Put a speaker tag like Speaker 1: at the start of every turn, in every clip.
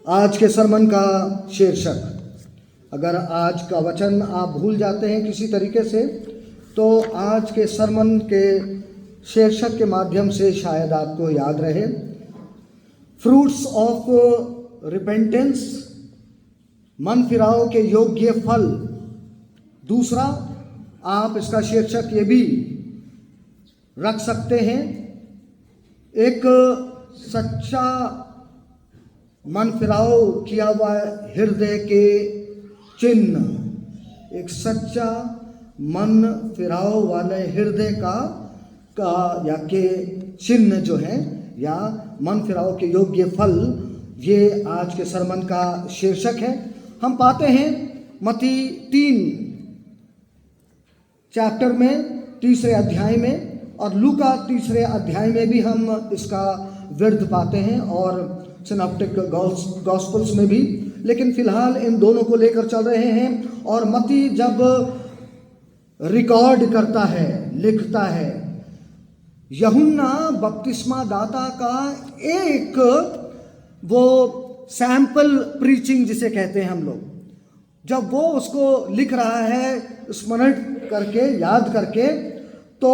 Speaker 1: आज के सरमन का शीर्षक, अगर आज का वचन आप भूल जाते हैं किसी तरीके से, तो आज के सरमन के शीर्षक के माध्यम से शायद आपको याद रहे, फ्रूट्स ऑफ रिपेंटेंस, मन फिराव के योग्य फल। दूसरा, आप इसका शीर्षक ये भी रख सकते हैं, एक सच्चा मन फिराव किया हुआ हृदय के चिन्ह। एक सच्चा मन फिराव वाले हृदय का या के चिन्ह जो है, या मन फिराव के योग्य फल, ये आज के सरमन का शीर्षक है। हम पाते हैं मत्ती 3 चैप्टर में, 3 अध्याय में, और लूका 3 अध्याय में भी हम इसका विर्द पाते हैं, और सिनॉप्टिक गॉस्पेल्स में भी। लेकिन फिलहाल इन दोनों को लेकर चल रहे हैं। और मत्ती जब रिकॉर्ड करता है, लिखता है, यूहन्ना बपतिस्मा दाता का एक वो सैंपल प्रीचिंग जिसे कहते हैं हम लोग, जब वो उसको लिख रहा है स्मरण करके, याद करके, तो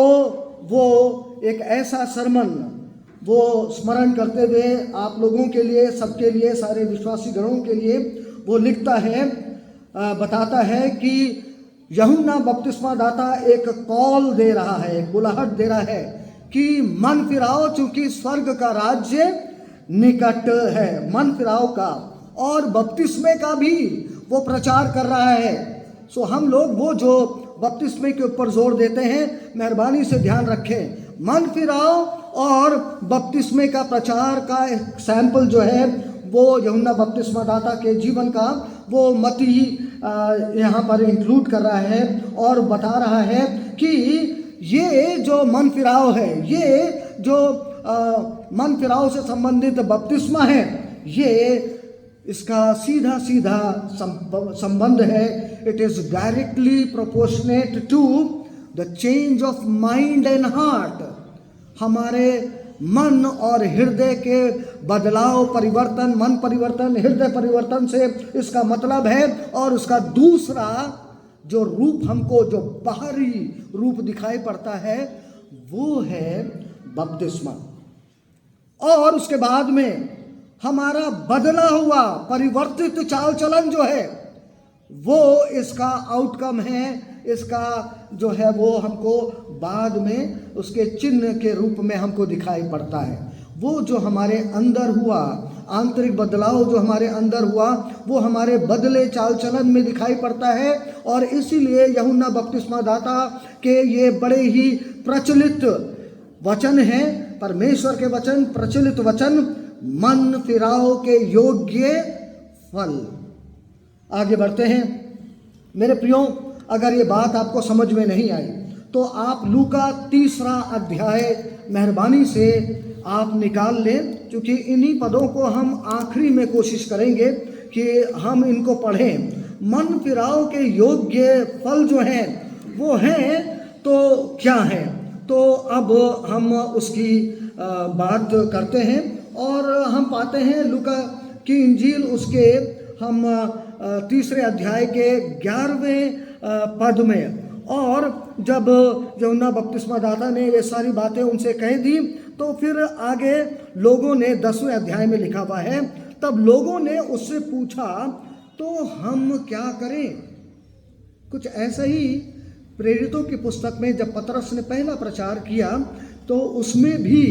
Speaker 1: वो एक ऐसा सरमन वो स्मरण करते हुए आप लोगों के लिए, सबके लिए, सारे विश्वासी गणों के लिए वो लिखता है, बताता है कि यूहन्ना बपतिस्मा दाता एक कॉल दे रहा है, एक बुलाहट दे रहा है कि मन फिराओ, चूंकि स्वर्ग का राज्य निकट है। मन फिराओ का और बपतिस्मे का भी वो प्रचार कर रहा है। सो हम लोग वो जो बपतिस्मे के ऊपर जोर देते हैं, मेहरबानी से ध्यान रखें, मन फिराओ और बपतिस्मे का प्रचार का एक सैंपल जो है वो यूहन्ना बपतिस्मा दाता के जीवन का वो मत्ती यहाँ पर इंक्लूड कर रहा है और बता रहा है कि ये जो मन फिराव है, ये जो मन फिराव से संबंधित बपतिस्मा है, ये इसका सीधा सीधा संबंध है। It is directly proportionate to the change of mind and heart. हमारे मन और हृदय के बदलाव, परिवर्तन, मन परिवर्तन, हृदय परिवर्तन से इसका मतलब है। और उसका दूसरा जो रूप हमको, जो बाहरी रूप दिखाई पड़ता है, वो है बपतिस्मा। और उसके बाद में हमारा बदला हुआ, परिवर्तित चाल चलन जो है, वो इसका आउटकम है। इसका जो है वो हमको बाद में उसके चिन्ह के रूप में हमको दिखाई पड़ता है। वो जो हमारे अंदर हुआ, आंतरिक बदलाव जो हमारे अंदर हुआ, वो हमारे बदले चाल चलन में दिखाई पड़ता है। और इसीलिए यूहन्ना बपतिस्मा दाता के ये बड़े ही प्रचलित वचन हैं, परमेश्वर के वचन, प्रचलित वचन, मन फिराव के योग्य फल। आगे बढ़ते हैं मेरे प्रियो। अगर ये बात आपको समझ में नहीं आई तो आप लूका 3 अध्याय मेहरबानी से आप निकाल लें, क्योंकि इन्हीं पदों को हम आखिरी में कोशिश करेंगे कि हम इनको पढ़ें। मन फिराव के योग्य फल जो हैं वो हैं तो क्या हैं, तो अब हम उसकी बात करते हैं। और हम पाते हैं लूका की इंजील, उसके हम 3 अध्याय के 11वें पद में। और जब यूहन्ना बपतिस्मा दाता ने ये सारी बातें उनसे कह दी, तो फिर आगे लोगों ने 10वें अध्याय में लिखा हुआ है, तब लोगों ने उससे पूछा, तो हम क्या करें? कुछ ऐसा ही प्रेरितों की पुस्तक में जब पतरस ने पहला प्रचार किया, तो उसमें भी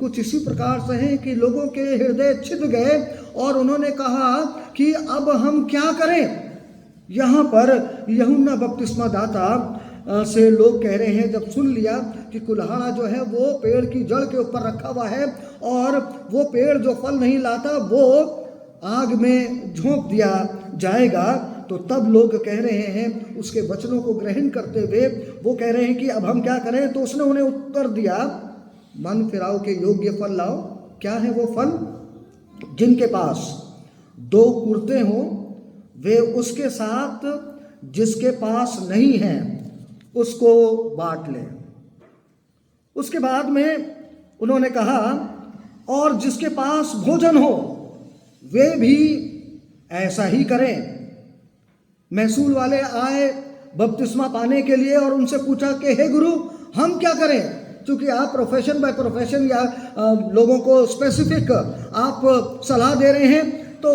Speaker 1: कुछ इसी प्रकार से है कि लोगों के हृदय छिद गए और उन्होंने कहा कि अब हम क्या करें। यहाँ पर यूहन्ना बपतिस्मा दाता से लोग कह रहे हैं, जब सुन लिया कि कुल्हाड़ा जो है वो पेड़ की जड़ के ऊपर रखा हुआ है और वो पेड़ जो फल नहीं लाता वो आग में झोंक दिया जाएगा, तो तब लोग कह रहे हैं, उसके वचनों को ग्रहण करते हुए वो कह रहे हैं कि अब हम क्या करें। तो उसने उन्हें उत्तर दिया, मन फिराव के योग्य फल लाओ। क्या है वो फल? जिनके पास 2 कुर्ते हों वे उसके साथ जिसके पास नहीं है उसको बांट लें। उसके बाद में उन्होंने कहा, और जिसके पास भोजन हो वे भी ऐसा ही करें। महसूल वाले आए बपतिस्मा पाने के लिए और उनसे पूछा कि हे गुरु, हम क्या करें? क्योंकि आप प्रोफेशन बाय प्रोफेशन या लोगों को स्पेसिफिक आप सलाह दे रहे हैं, तो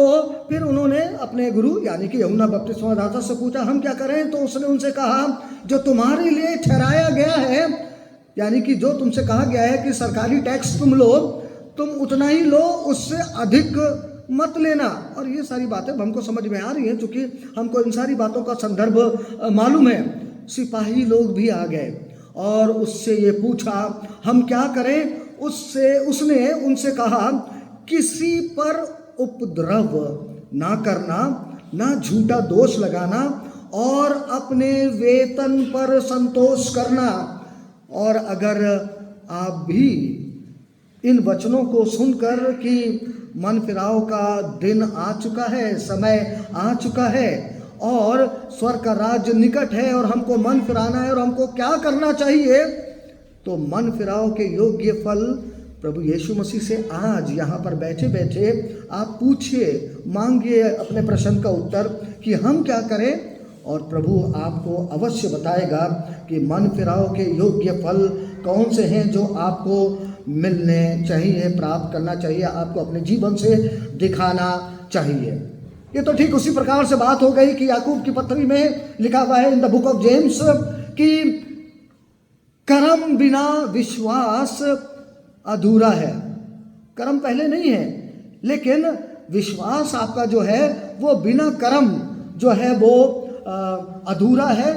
Speaker 1: फिर उन्होंने अपने गुरु यानी कि यूहन्ना बपतिस्मा दाता से पूछा हम क्या करें? तो उसने उनसे कहा जो तुम्हारे लिए ठहराया गया है, यानी कि जो तुमसे कहा गया है कि सरकारी टैक्स तुम लो, तुम उतना ही लो, उससे अधिक मत लेना। और ये सारी बातें हमको समझ में आ रही हैं, क्योंकि हमको इन सारी बातों का संदर्भ मालूम है। सिपाही लोग भी आ गए और उससे ये पूछा हम क्या करें? उसने उनसे कहा किसी पर उपद्रव ना करना, ना झूठा दोष लगाना और अपने वेतन पर संतोष करना। और अगर आप भी इन वचनों को सुनकर कि मन फिराव का दिन आ चुका है, समय आ चुका है और स्वर्ग का राज्य निकट है और हमको मन फिराना है और हमको क्या करना चाहिए, तो मन फिराव के योग्य फल प्रभु यीशु मसीह से आज यहाँ पर बैठे बैठे आप पूछिए, मांगिए अपने प्रश्न का उत्तर कि हम क्या करें, और प्रभु आपको अवश्य बताएगा कि मन फिराव के योग्य फल कौन से हैं जो आपको मिलने चाहिए, प्राप्त करना चाहिए, आपको अपने जीवन से दिखाना चाहिए। ये तो ठीक उसी प्रकार से बात हो गई कि याकूब की पत्री में लिखा हुआ है in the book of James कि कर्म बिना विश्वास अधूरा है। कर्म पहले नहीं है, लेकिन विश्वास आपका जो है वो बिना कर्म जो है वो अधूरा है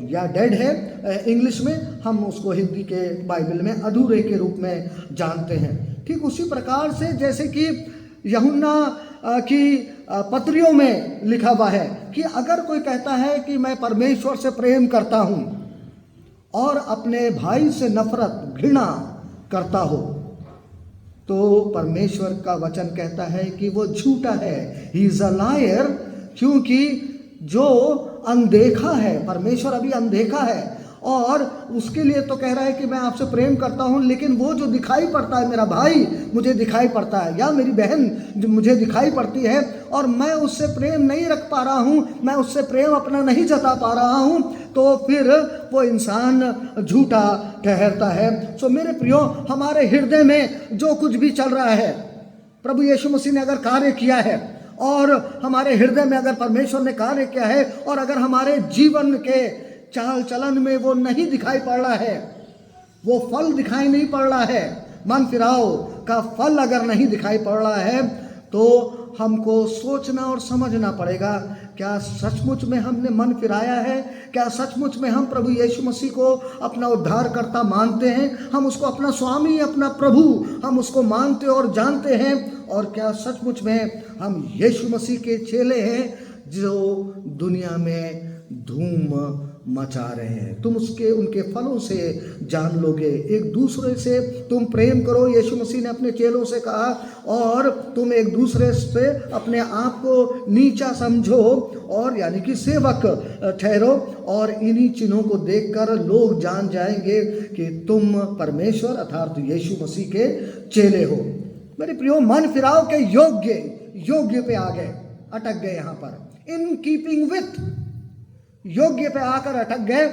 Speaker 1: या डेड है। इंग्लिश में हम उसको हिंदी के बाइबल में अधूरे के रूप में जानते हैं। ठीक उसी प्रकार से जैसे कि यूहन्ना की पत्रियों में लिखा हुआ है कि अगर कोई कहता है कि मैं परमेश्वर से प्रेम करता हूँ और अपने भाई से नफरत घृणा करता हो, तो परमेश्वर का वचन कहता है कि वो झूठा है, ही इज अ लायर। क्योंकि जो अनदेखा है, परमेश्वर अभी अनदेखा है और उसके लिए तो कह रहा है कि मैं आपसे प्रेम करता हूँ, लेकिन वो जो दिखाई पड़ता है, मेरा भाई मुझे दिखाई पड़ता है या मेरी बहन जो मुझे दिखाई पड़ती है और मैं उससे प्रेम नहीं रख पा रहा हूँ, मैं उससे प्रेम अपना नहीं जता पा रहा हूँ, तो फिर वो इंसान झूठा ठहरता है। सो मेरे प्रियो, हमारे हृदय में जो कुछ भी चल रहा है, प्रभु यीशु मसीह ने अगर कार्य किया है और हमारे हृदय में अगर परमेश्वर ने कार्य किया है और अगर हमारे जीवन के चाल चलन में वो नहीं दिखाई पड़ रहा है, वो फल दिखाई नहीं पड़ रहा है, मन फिराव का फल अगर नहीं दिखाई पड़ रहा है, तो हमको सोचना और समझना पड़ेगा, क्या सचमुच में हमने मन फिराया है? क्या सचमुच में हम प्रभु यीशु मसीह को अपना उद्धारकर्ता मानते हैं? हम उसको अपना स्वामी, अपना प्रभु हम उसको मानते और जानते हैं? और क्या सचमुच में हम यीशु मसीह के चेले हैं जो दुनिया में धूम मचा रहे हैं? तुम उनके फलों से जान लोगे। एक दूसरे से तुम प्रेम करो, यीशु मसीह ने अपने चेलों से कहा, और तुम एक दूसरे से अपने आप को नीचा समझो और यानी कि सेवक ठहरो, और इन्हीं चिन्हों को देखकर लोग जान जाएंगे कि तुम परमेश्वर अर्थात यीशु मसीह के चेले हो। मेरे प्रियो, मन फिराव के योग्य पे आ गए, अटक गए। यहाँ पर इन कीपिंग विथ योग्य पे आकर अटक गए।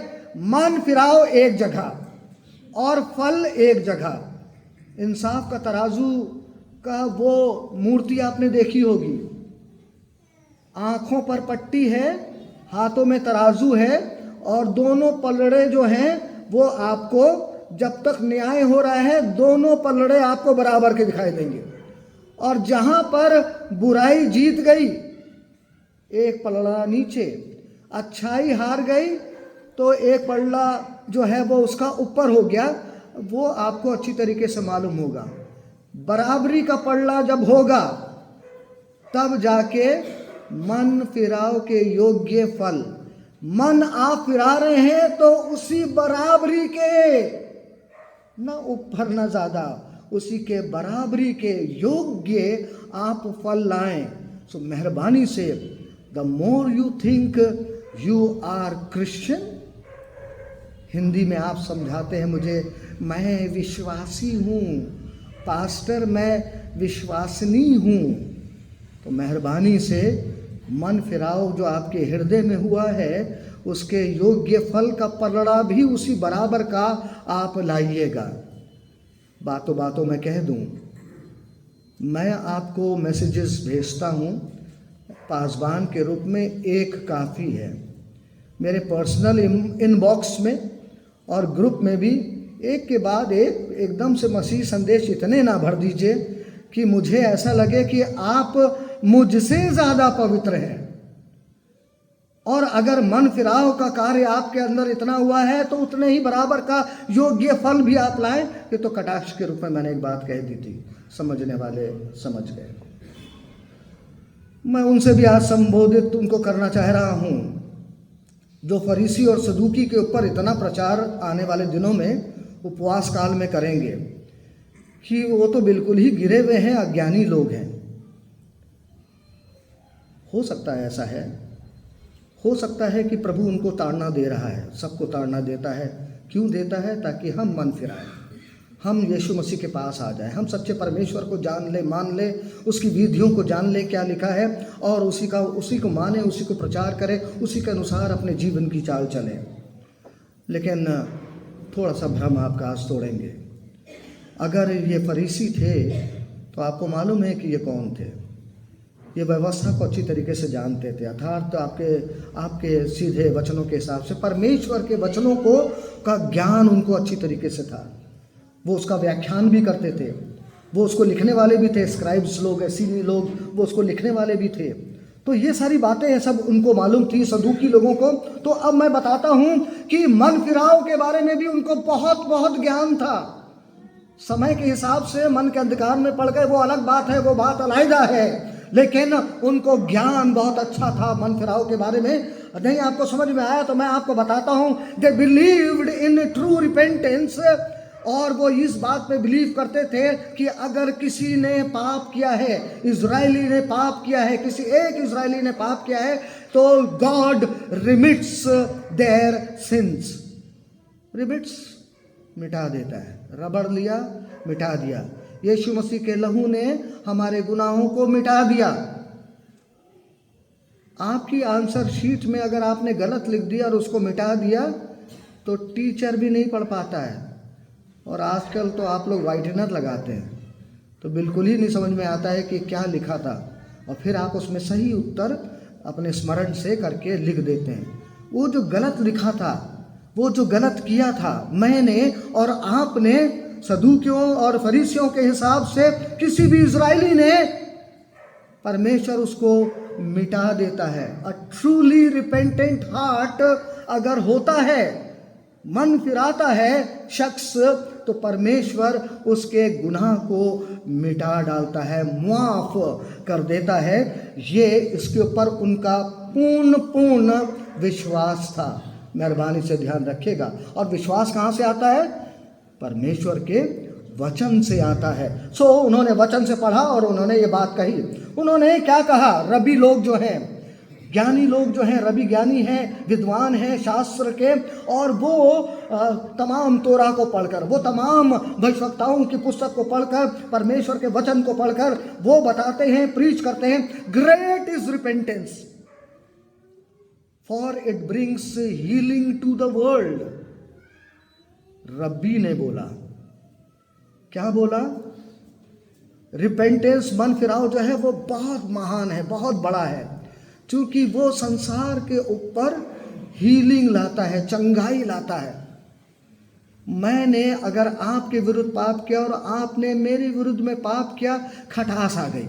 Speaker 1: मन फिराव एक जगह और फल एक जगह। इंसाफ का तराजू का वो मूर्ति आपने देखी होगी, आंखों पर पट्टी है, हाथों में तराजू है और दोनों पलड़े जो हैं वो आपको, जब तक न्याय हो रहा है, दोनों पलड़े आपको बराबर के दिखाई देंगे। और जहां पर बुराई जीत गई, एक पलड़ा नीचे, अच्छाई हार गई, तो एक पलड़ा जो है वो उसका ऊपर हो गया। वो आपको अच्छी तरीके से मालूम होगा। बराबरी का पलड़ा जब होगा, तब जाके मन फिराव के योग्य फल, मन आप फिरा रहे हैं तो उसी बराबरी के, ना ऊपर ना ज्यादा, उसी के बराबरी के योग्य आप फल लाएं। सो मेहरबानी से, the more you think you are Christian, Hindi में आप समझाते हैं मुझे, मैं विश्वासी हूँ पास्टर, मैं विश्वासनी हूँ, तो मेहरबानी से मन फिराव जो आपके हृदय में हुआ है उसके योग्य फल का पलड़ा भी उसी बराबर का आप लाइएगा। बातों बातों में कह दूं, मैं आपको मैसेजेस भेजता हूं पासबान के रूप में, एक काफ़ी है। मेरे पर्सनल इनबॉक्स में और ग्रुप में भी एक के बाद एक एकदम से मसीह संदेश इतने ना भर दीजिए कि मुझे ऐसा लगे कि आप मुझसे ज़्यादा पवित्र हैं। और अगर मन फिराव का कार्य आपके अंदर इतना हुआ है तो उतने ही बराबर का योग्य फल भी आप लाएं। ये तो कटाक्ष के रूप में मैंने एक बात कह दी थी, समझने वाले समझ गए। मैं उनसे भी आज संबोधित उनको करना चाह रहा हूं जो फरीसी और सदूकी के ऊपर इतना प्रचार आने वाले दिनों में उपवास काल में करेंगे कि वो तो बिल्कुल ही गिरे हुए हैं, अज्ञानी लोग हैं। हो सकता है ऐसा है, हो सकता है कि प्रभु उनको ताड़ना दे रहा है, सबको ताड़ना देता है। क्यों देता है? ताकि हम मन फिराएं, हम यीशु मसीह के पास आ जाएं, हम सच्चे परमेश्वर को जान ले, मान ले, उसकी विधियों को जान ले क्या लिखा है और उसी को माने, उसी को प्रचार करें, उसी के अनुसार अपने जीवन की चाल चलें। लेकिन थोड़ा सा भ्रम आपका आज तोड़ेंगे। अगर ये फरीसी थे तो आपको मालूम है कि ये कौन थे? ये व्यवस्था को अच्छी तरीके से जानते थे, अर्थात आपके सीधे वचनों के हिसाब से परमेश्वर के वचनों को का ज्ञान उनको अच्छी तरीके से था। वो उसका व्याख्यान भी करते थे, वो उसको लिखने वाले भी थे, स्क्राइब्स लोग, एसीनी लोग, वो उसको लिखने वाले भी थे। तो ये सारी बातें सब उनको मालूम थी, सदूकी लोगों को। तो अब मैं बताता हूं कि मन फिराव के बारे में भी उनको बहुत बहुत ज्ञान था। समय के हिसाब से मन के अंधकार में पड़ गए, वो अलग बात है, वो बात अलहदा है, लेकिन उनको ज्ञान बहुत अच्छा था मन फिराव के बारे में। नहीं आपको समझ में आया तो मैं आपको बताता हूं। They believed in true repentance, और वो इस बात पे बिलीव करते थे कि अगर किसी ने पाप किया है, इजरायली ने पाप किया है, किसी एक इजरायली ने पाप किया है, तो गॉड रिमिट्स देयर सिंस। रिमिट्स मिटा देता है, रबड़ लिया मिटा दिया। यीशु मसीह के लहू ने हमारे गुनाहों को मिटा दिया। आपकी आंसर शीट में अगर आपने गलत लिख दिया और उसको मिटा दिया तो टीचर भी नहीं पढ़ पाता है। और आजकल तो आप लोग वाइटनर लगाते हैं तो बिल्कुल ही नहीं समझ में आता है कि क्या लिखा था, और फिर आप उसमें सही उत्तर अपने स्मरण से करके लिख देते हैं। वो जो गलत लिखा था, वो जो गलत किया था मैंने और आपने, सदूकियों और फरीसियों के हिसाब से किसी भी इजरायली ने, परमेश्वर उसको मिटा देता है। अ ट्रूली रिपेंटेंट हार्ट अगर होता है, मन फिराता है शख्स, तो परमेश्वर उसके गुनाह को मिटा डालता है, मुआफ कर देता है। ये इसके ऊपर उनका पूर्ण विश्वास था। मेहरबानी से ध्यान रखिएगा। और विश्वास कहाँ से आता है? परमेश्वर के वचन से आता है। सो उन्होंने वचन से पढ़ा और उन्होंने ये बात कही। उन्होंने क्या कहा? रबी लोग जो हैं, ज्ञानी लोग जो हैं, रबी ज्ञानी हैं, विद्वान हैं शास्त्र के, और वो तमाम तोरा को पढ़कर, वो तमाम भविष्यवक्ताओं की पुस्तक को पढ़कर, परमेश्वर के वचन को पढ़कर वो बताते हैं, प्रीच करते हैं, great is repentance for it brings healing to the world. Rabbi ने बोला, क्या बोला? रिपेंटेंस, मन फिराव जो है वो बहुत महान है, बहुत बड़ा है, क्योंकि वो संसार के ऊपर हीलिंग लाता है, चंगाई लाता है। मैंने अगर आपके विरुद्ध पाप किया और आपने मेरे विरुद्ध में पाप किया, खटास आ गई,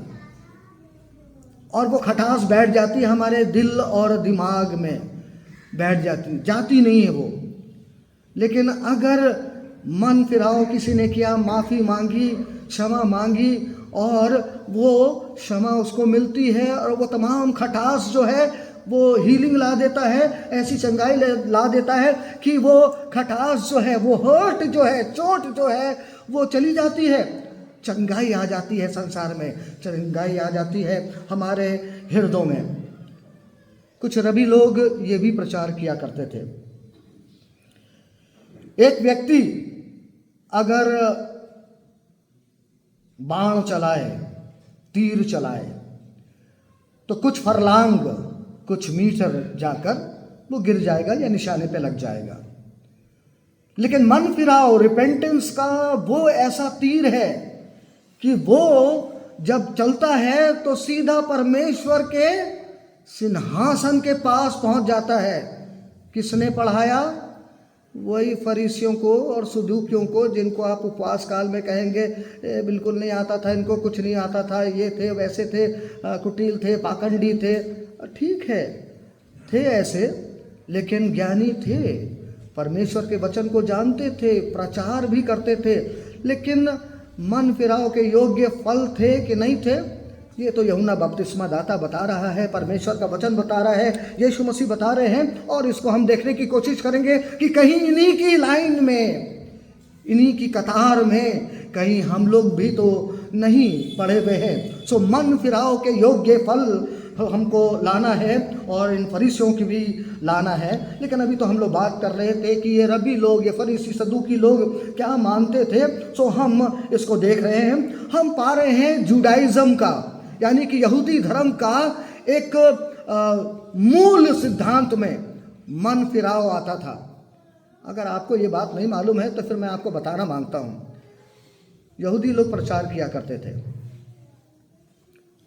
Speaker 1: और वो खटास बैठ जाती है हमारे दिल और दिमाग में, बैठ जाती नहीं है वो। लेकिन अगर मन फिराव किसी ने किया, माफ़ी मांगी, क्षमा मांगी, और वो क्षमा उसको मिलती है, और वो तमाम खटास जो है वो हीलिंग ला देता है, ऐसी चंगाई ला देता है कि वो खटास जो है, वो हर्ट जो है, चोट जो है, वो चली जाती है। चंगाई आ जाती है संसार में, चंगाई आ जाती है हमारे हृदयों में। कुछ रबी लोग ये भी प्रचार किया करते थे, एक व्यक्ति अगर बाण चलाए, तीर चलाए, तो कुछ फरलांग, कुछ मीटर जाकर वो गिर जाएगा या निशाने पे लग जाएगा। लेकिन मन फिराओ, रिपेंटेंस का वो ऐसा तीर है कि वो जब चलता है तो सीधा परमेश्वर के सिंहासन के पास पहुंच जाता है। किसने पढ़ाया? वही फरीसियों को और सदूकियों को, जिनको आप उपवास काल में कहेंगे बिल्कुल नहीं आता था, इनको कुछ नहीं आता था, ये थे वैसे थे, कुटिल थे, पाखंडी थे। ठीक है, थे ऐसे, लेकिन ज्ञानी थे, परमेश्वर के वचन को जानते थे, प्रचार भी करते थे। लेकिन मन फिराव के योग्य फल थे कि नहीं थे? ये तो यूहन्ना बपतिस्मा दाता बता रहा है, परमेश्वर का वचन बता रहा है, यीशु मसीह बता रहे हैं। और इसको हम देखने की कोशिश करेंगे कि कहीं इन्हीं की लाइन में, इन्हीं की कतार में कहीं हम लोग भी तो नहीं पढ़े हुए हैं। सो मन फिराव के योग्य फल हमको लाना है और इन फरीसियों की भी लाना है। लेकिन अभी तो हम लोग बात कर रहे थे कि ये रबी लोग, ये फरीसी सदूकी लोग क्या मानते थे। सो हम इसको देख रहे हैं। हम पा रहे हैं जुडाइज्म का, यानी कि यहूदी धर्म का एक मूल सिद्धांत में मन फिराव आता था। अगर आपको ये बात नहीं मालूम है तो फिर मैं आपको बताना मांगता हूँ। यहूदी लोग प्रचार किया करते थे,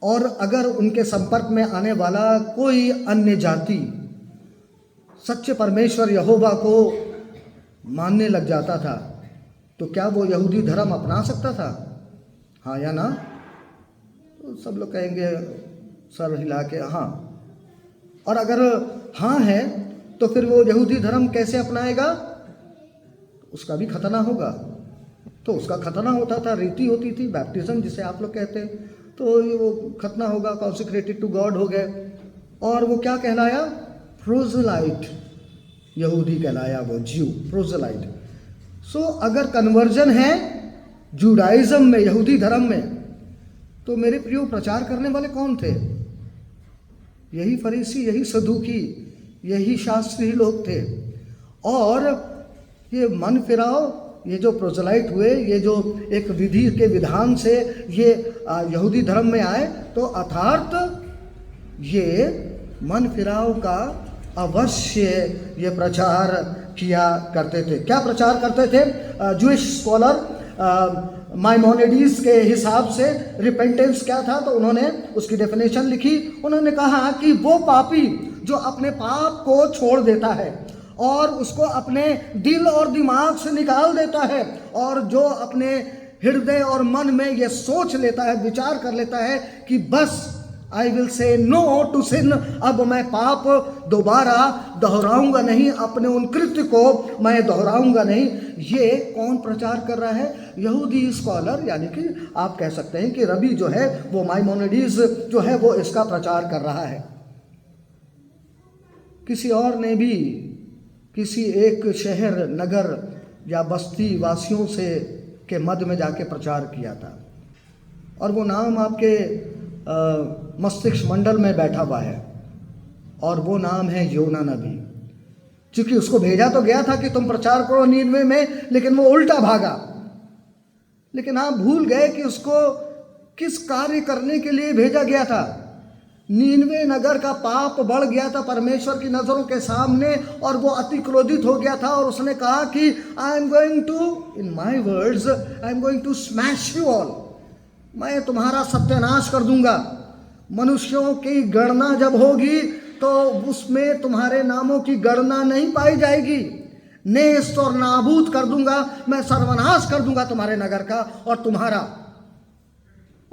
Speaker 1: और अगर उनके संपर्क में आने वाला कोई अन्य जाति सच्चे परमेश्वर यहोवा को मानने लग जाता था, तो क्या वो यहूदी धर्म अपना सकता था? हाँ या ना? तो सब लोग कहेंगे सर हिला के हाँ। और अगर हाँ है तो फिर वो यहूदी धर्म कैसे अपनाएगा? उसका भी खतना होगा। तो उसका खतना होता था, रीति होती थी, बैप्टिज्म जिसे आप लोग कहते हैं। तो वो खतना होगा, कॉन्सिक्रेटेड टू गॉड हो गए। और वो क्या कहलाया? प्रोजलाइट यहूदी कहलाया, वो ज्यू, प्रोजलाइट। सो अगर कन्वर्जन है जुडाइज्म में, यहूदी धर्म में, तो मेरे प्रियो प्रचार करने वाले कौन थे? यही फरीसी, यही सदूकी, यही शास्त्री लोग थे। और ये मन फिराव, ये जो प्रोजलाइट हुए, ये जो एक विधि के विधान से ये यहूदी धर्म में आए, तो अर्थात ये मन फिराव का अवश्य ये प्रचार किया करते थे। क्या प्रचार करते थे? जूइश स्कॉलर माइमोनिडीज के हिसाब से रिपेंटेंस क्या था, तो उन्होंने उसकी डेफिनेशन लिखी। उन्होंने कहा कि वो पापी जो अपने पाप को छोड़ देता है और उसको अपने दिल और दिमाग से निकाल देता है, और जो अपने हृदय और मन में ये सोच लेता है, विचार कर लेता है कि बस I will say no to sin, अब मैं पाप दोबारा दोहराऊंगा नहीं, अपने उन कृत्य को मैं दोहराऊंगा नहीं। ये कौन प्रचार कर रहा है? यहूदी स्कॉलर, यानी कि आप कह सकते हैं कि रबी जो है वो माइमोनिडीज जो है वो इसका प्रचार कर रहा है। किसी और ने भी किसी एक शहर, नगर या बस्ती वासियों से के मध्य में जाके प्रचार किया था, और वो नाम आपके मस्तिष्क मंडल में बैठा हुआ है, और वो नाम है योना नबी। क्योंकि उसको भेजा तो गया था कि तुम प्रचार करो नीनवे में, लेकिन वो उल्टा भागा। लेकिन आप भूल गए कि उसको किस कार्य करने के लिए भेजा गया था। नीनवे नगर का पाप बढ़ गया था परमेश्वर की नज़रों के सामने, और वो अति क्रोधित हो गया था, और उसने कहा कि I am going to, in my words, I am going to smash you all. मैं तुम्हारा सत्यानाश कर दूंगा। मनुष्यों की गणना जब होगी तो उसमें तुम्हारे नामों की गणना नहीं पाई जाएगी। नेस्त और नाबूद कर दूंगा, मैं सर्वनाश कर दूंगा तुम्हारे नगर का और तुम्हारा।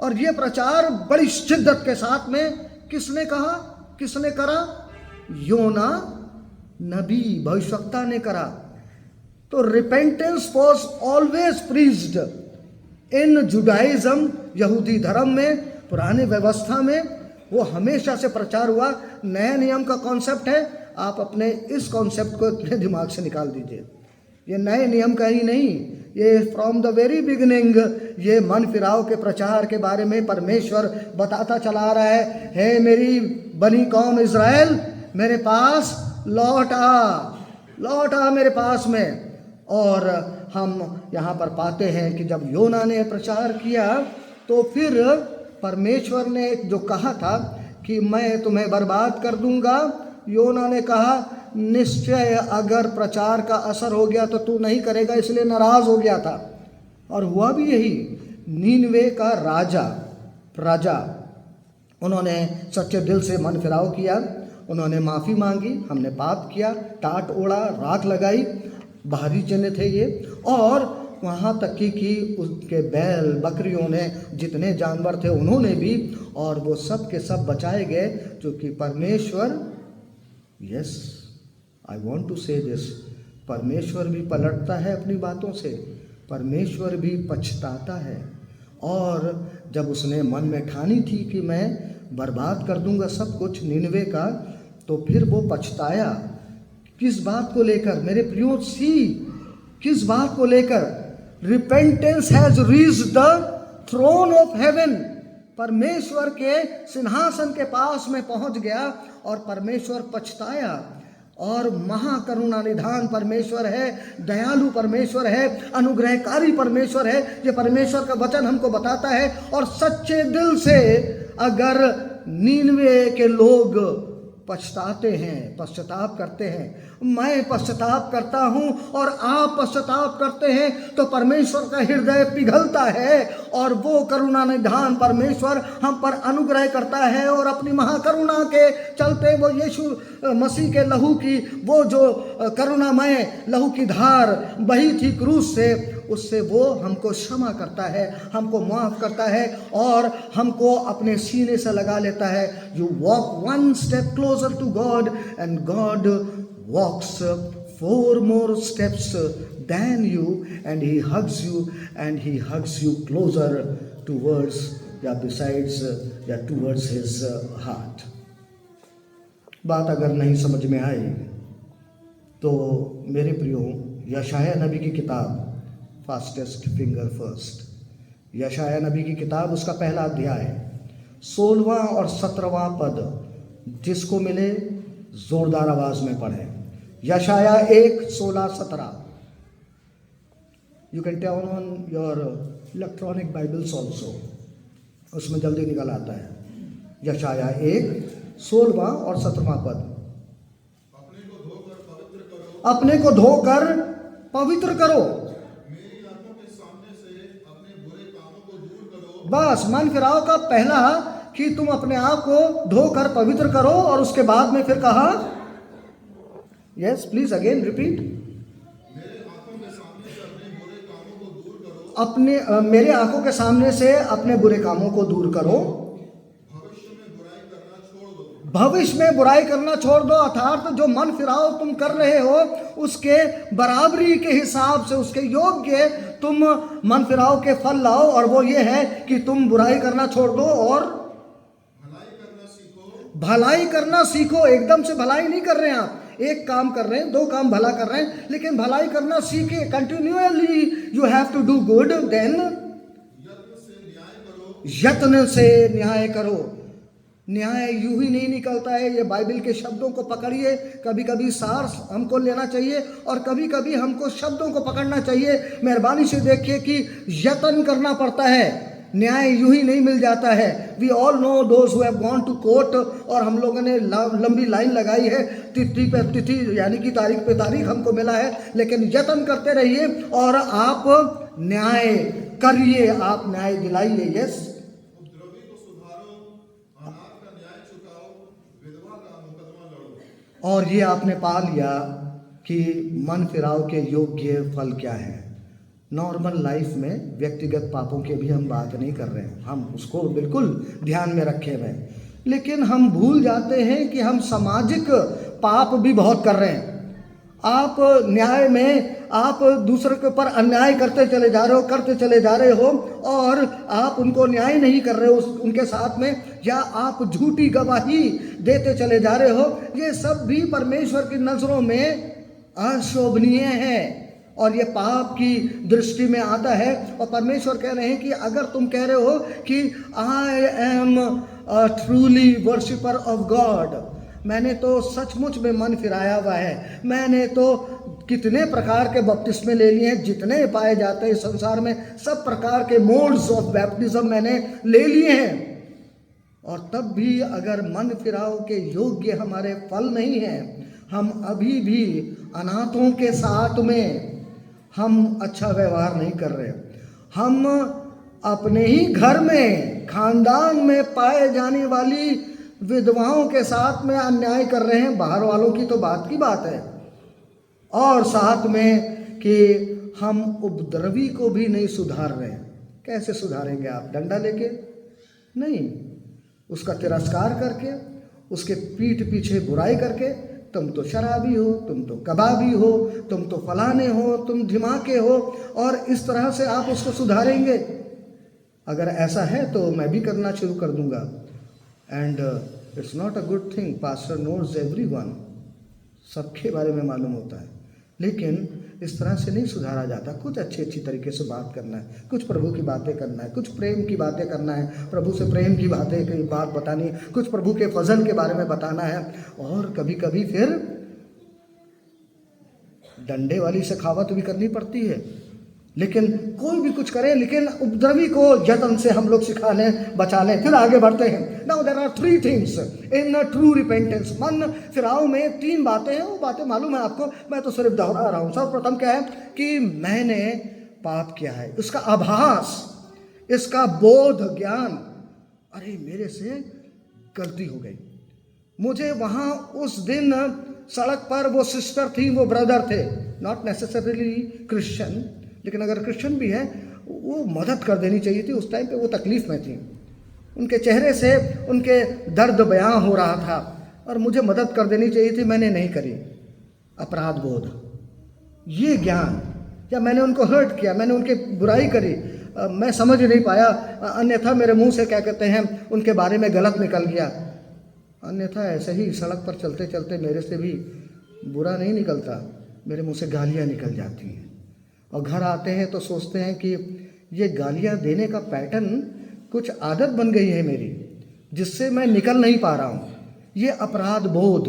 Speaker 1: और ये प्रचार बड़ी शिद्दत के साथ में किसने कहा, किसने करा? योना नबी, भविष्यवक्ता ने करा। तो repentance was always preached in Judaism, यहूदी धर्म में, पुराने व्यवस्था में वो हमेशा से प्रचार हुआ। नया नियम का कॉन्सेप्ट है, आप अपने इस कॉन्सेप्ट को अपने दिमाग से निकाल दीजिए। ये नए नियम का ही नहीं, ये फ्रॉम द वेरी बिगिनिंग ये मन फिराव के प्रचार के बारे में परमेश्वर बताता चला आ रहा है। हे मेरी बनी कौम इज़राइल, मेरे पास लौट आ मेरे पास में। और हम यहाँ पर पाते हैं कि जब योना ने प्रचार किया तो फिर परमेश्वर ने जो कहा था कि मैं तुम्हें बर्बाद कर दूंगा। योना ने कहा निश्चय अगर प्रचार का असर हो गया तो तू नहीं करेगा, इसलिए नाराज हो गया था। और हुआ भी यही। नीनवे का प्रजा उन्होंने सच्चे दिल से मन फिराव किया, उन्होंने माफ़ी मांगी, हमने पाप किया, टाट ओढ़ा, राख लगाई, बाहरी जने थे ये। और वहाँ तक कि उसके बैल बकरियों ने, जितने जानवर थे उन्होंने भी, और वो सब के सब बचाए गए, क्योंकि परमेश्वर, यस आई वॉन्ट टू से दिस, परमेश्वर भी पलटता है अपनी बातों से, परमेश्वर भी पछताता है। और जब उसने मन में ठानी थी कि मैं बर्बाद कर दूंगा सब कुछ निनवे का, तो फिर वो पछताया। किस बात को लेकर मेरे प्रियो? किस बात को लेकर? Repentance has reached the throne of heaven. परमेश्वर के सिंहासन के पास में पहुंच गया और परमेश्वर पछताया। और महाकरुणा निधान परमेश्वर है, दयालु परमेश्वर है, अनुग्रहकारी परमेश्वर है। ये परमेश्वर का वचन हमको बताता है। और सच्चे दिल से अगर नीनवे के लोग पछताते हैं, पश्चाताप करते हैं, मैं पश्चाताप करता हूं और आप पश्चाताप करते हैं, तो परमेश्वर का हृदय पिघलता है और वो करुणा निधान परमेश्वर हम पर अनुग्रह करता है। और अपनी महाकरुणा के चलते वो यीशु मसीह के लहू की, वो जो करुणामय लहू की धार बही थी क्रूस से, उससे वो हमको क्षमा करता है, हमको माफ़ करता है और हमको अपने सीने से लगा लेता है। You walk one step closer to God and God walks 4 more steps than you, and he hugs you, and he hugs you closer towards, towards his heart. बात अगर नहीं समझ में आई तो मेरे प्रियो, यशाया नबी की किताब, फास्टेस्ट फिंगर फर्स्ट, यशाया नबी की किताब, उसका पहला अध्याय 16वां और 17वां पद, जिसको मिले जोरदार आवाज में पढ़े। यशाया 1:16-17। You can turn on your electronic Bibles also, उसमें जल्दी निकल आता है। यशाया 1:16 और 17वां पद। अपने को धोकर पवित्र करो।
Speaker 2: मेरी आंखों के सामने से अपने बुरे कामों को दूर करो।
Speaker 1: बस मन फिराव का पहला कि तुम अपने आप को धोकर पवित्र करो, और उसके बाद में फिर कहा, यस प्लीज अगेन रिपीट,
Speaker 2: मेरे आंखों के सामने से अपने बुरे कामों को दूर करो।
Speaker 1: मेरे आंखों के सामने से अपने बुरे कामों को दूर करो। भविष्य में बुराई करना छोड़ दो, अर्थात जो मन फिराव तुम कर रहे हो उसके बराबरी के हिसाब से, उसके योग्य तुम मन फिराव के फल लाओ। और वो ये है कि तुम बुराई करना छोड़ दो और भलाई करना सीखो। एकदम से भलाई नहीं कर रहे हैं आप, एक काम कर रहे हैं, 2 काम भला कर रहे हैं, लेकिन भलाई करना सीखे। Continually you have to do good, then यत्न से न्याय करो। न्याय यूं ही नहीं निकलता है। ये बाइबल के शब्दों को पकड़िए, कभी कभी सार हमको लेना चाहिए और कभी कभी हमको शब्दों को पकड़ना चाहिए। मेहरबानी से देखिए कि यत्न करना पड़ता है, न्याय यूं ही नहीं मिल जाता है। We all know those who have gone to court, और हम लोगों ने लंबी लाइन लगाई है, तिथि पे तिथि यानी कि तारीख पे तारीख हमको मिला है। लेकिन यत्न करते रहिए और आप न्याय करिए, आप न्याय दिलाइए। यस, और ये आपने पा लिया कि मन फिराव के योग्य फल क्या है। नॉर्मल लाइफ में व्यक्तिगत पापों के भी हम बात नहीं कर रहे हैं, हम उसको बिल्कुल ध्यान में रखे हुए हैं, लेकिन हम भूल जाते हैं कि हम सामाजिक पाप भी बहुत कर रहे हैं। आप न्याय में आप दूसरे के ऊपर अन्याय करते चले जा रहे हो और आप उनको न्याय नहीं कर रहे हो उनके साथ में, या आप झूठी गवाही देते चले जा रहे हो। ये सब भी परमेश्वर की नज़रों में अशोभनीय है और ये पाप की दृष्टि में आता है। और परमेश्वर कह रहे हैं कि अगर तुम कह रहे हो कि I am a truly worshipper of God, मैंने तो सचमुच में मन फिराया हुआ है, मैंने तो कितने प्रकार के बपतिस्मे ले लिए हैं, जितने पाए जाते हैं संसार में, सब प्रकार के मोड्स ऑफ बैप्टिज्म मैंने ले लिए हैं, और तब भी अगर मन फिराव के योग्य हमारे फल नहीं है, हम अभी भी अनाथों के साथ में हम अच्छा व्यवहार नहीं कर रहे। हम अपने ही घर में, खानदान में पाए जाने वाली विधवाओं के साथ में अन्याय कर रहे हैं। बाहर वालों की तो बात की बात है, और साथ में कि हम उपद्रवी को भी नहीं सुधार रहे हैं। कैसे सुधारेंगे आप? डंडा लेके नहीं, उसका तिरस्कार करके, उसके पीठ पीछे बुराई करके, तुम तो शराबी हो, तुम तो कबाबी हो, तुम तो फलाने हो, तुम धिमाके हो, और इस तरह से आप उसको सुधारेंगे। अगर ऐसा है तो मैं भी करना शुरू कर दूंगा। And it's not a good thing. Pastor knows everyone, सबके बारे में मालूम होता है, लेकिन इस तरह से नहीं सुधारा जाता। कुछ अच्छी तरीके से बात करना है, कुछ प्रभु की बातें करना है, कुछ प्रेम की बातें करना है, प्रभु से प्रेम की बात बतानी, कुछ प्रभु के फजल के बारे में बताना है, और कभी कभी फिर डंडे वाली सखावत भी करनी पड़ती है। लेकिन कोई भी कुछ करे, लेकिन उपद्रवी को यत्न से हम लोग सिखा लें, बचा लें, फिर आगे बढ़ते हैं। Now there are 3 things in true repentance. मन फिराव में 3 बातें हैं, वो बातें मालूम है आपको, मैं तो सिर्फ दोहरा रहा हूँ। सर्वप्रथम क्या है कि मैंने पाप किया है, इसका आभास, इसका बोध, ज्ञान, अरे मेरे से गलती हो गई। मुझे वहाँ उस दिन सड़क पर वो सिस्टर थी, वो ब्रदर थे, नॉट नेसेसरीली क्रिश्चियन, लेकिन अगर क्रिश्चियन भी है, वो मदद कर देनी चाहिए थी। उस टाइम पे वो तकलीफ़ में थी, उनके चेहरे से उनके दर्द बयां हो रहा था, और मुझे मदद कर देनी चाहिए थी, मैंने नहीं करी। अपराध बोध, ये ज्ञान, या मैंने उनको हर्ट किया, मैंने उनकी बुराई करी, मैं समझ नहीं पाया, अन्यथा मेरे मुंह से क्या कहते हैं उनके बारे में गलत निकल गया। अन्यथा ऐसे ही सड़क पर चलते चलते मेरे से भी बुरा नहीं निकलता, मेरे मुंह से गालियाँ निकल जाती हैं, और घर आते हैं तो सोचते हैं कि ये गालियाँ देने का पैटर्न कुछ आदत बन गई है मेरी, जिससे मैं निकल नहीं पा रहा हूँ। ये अपराध बोध,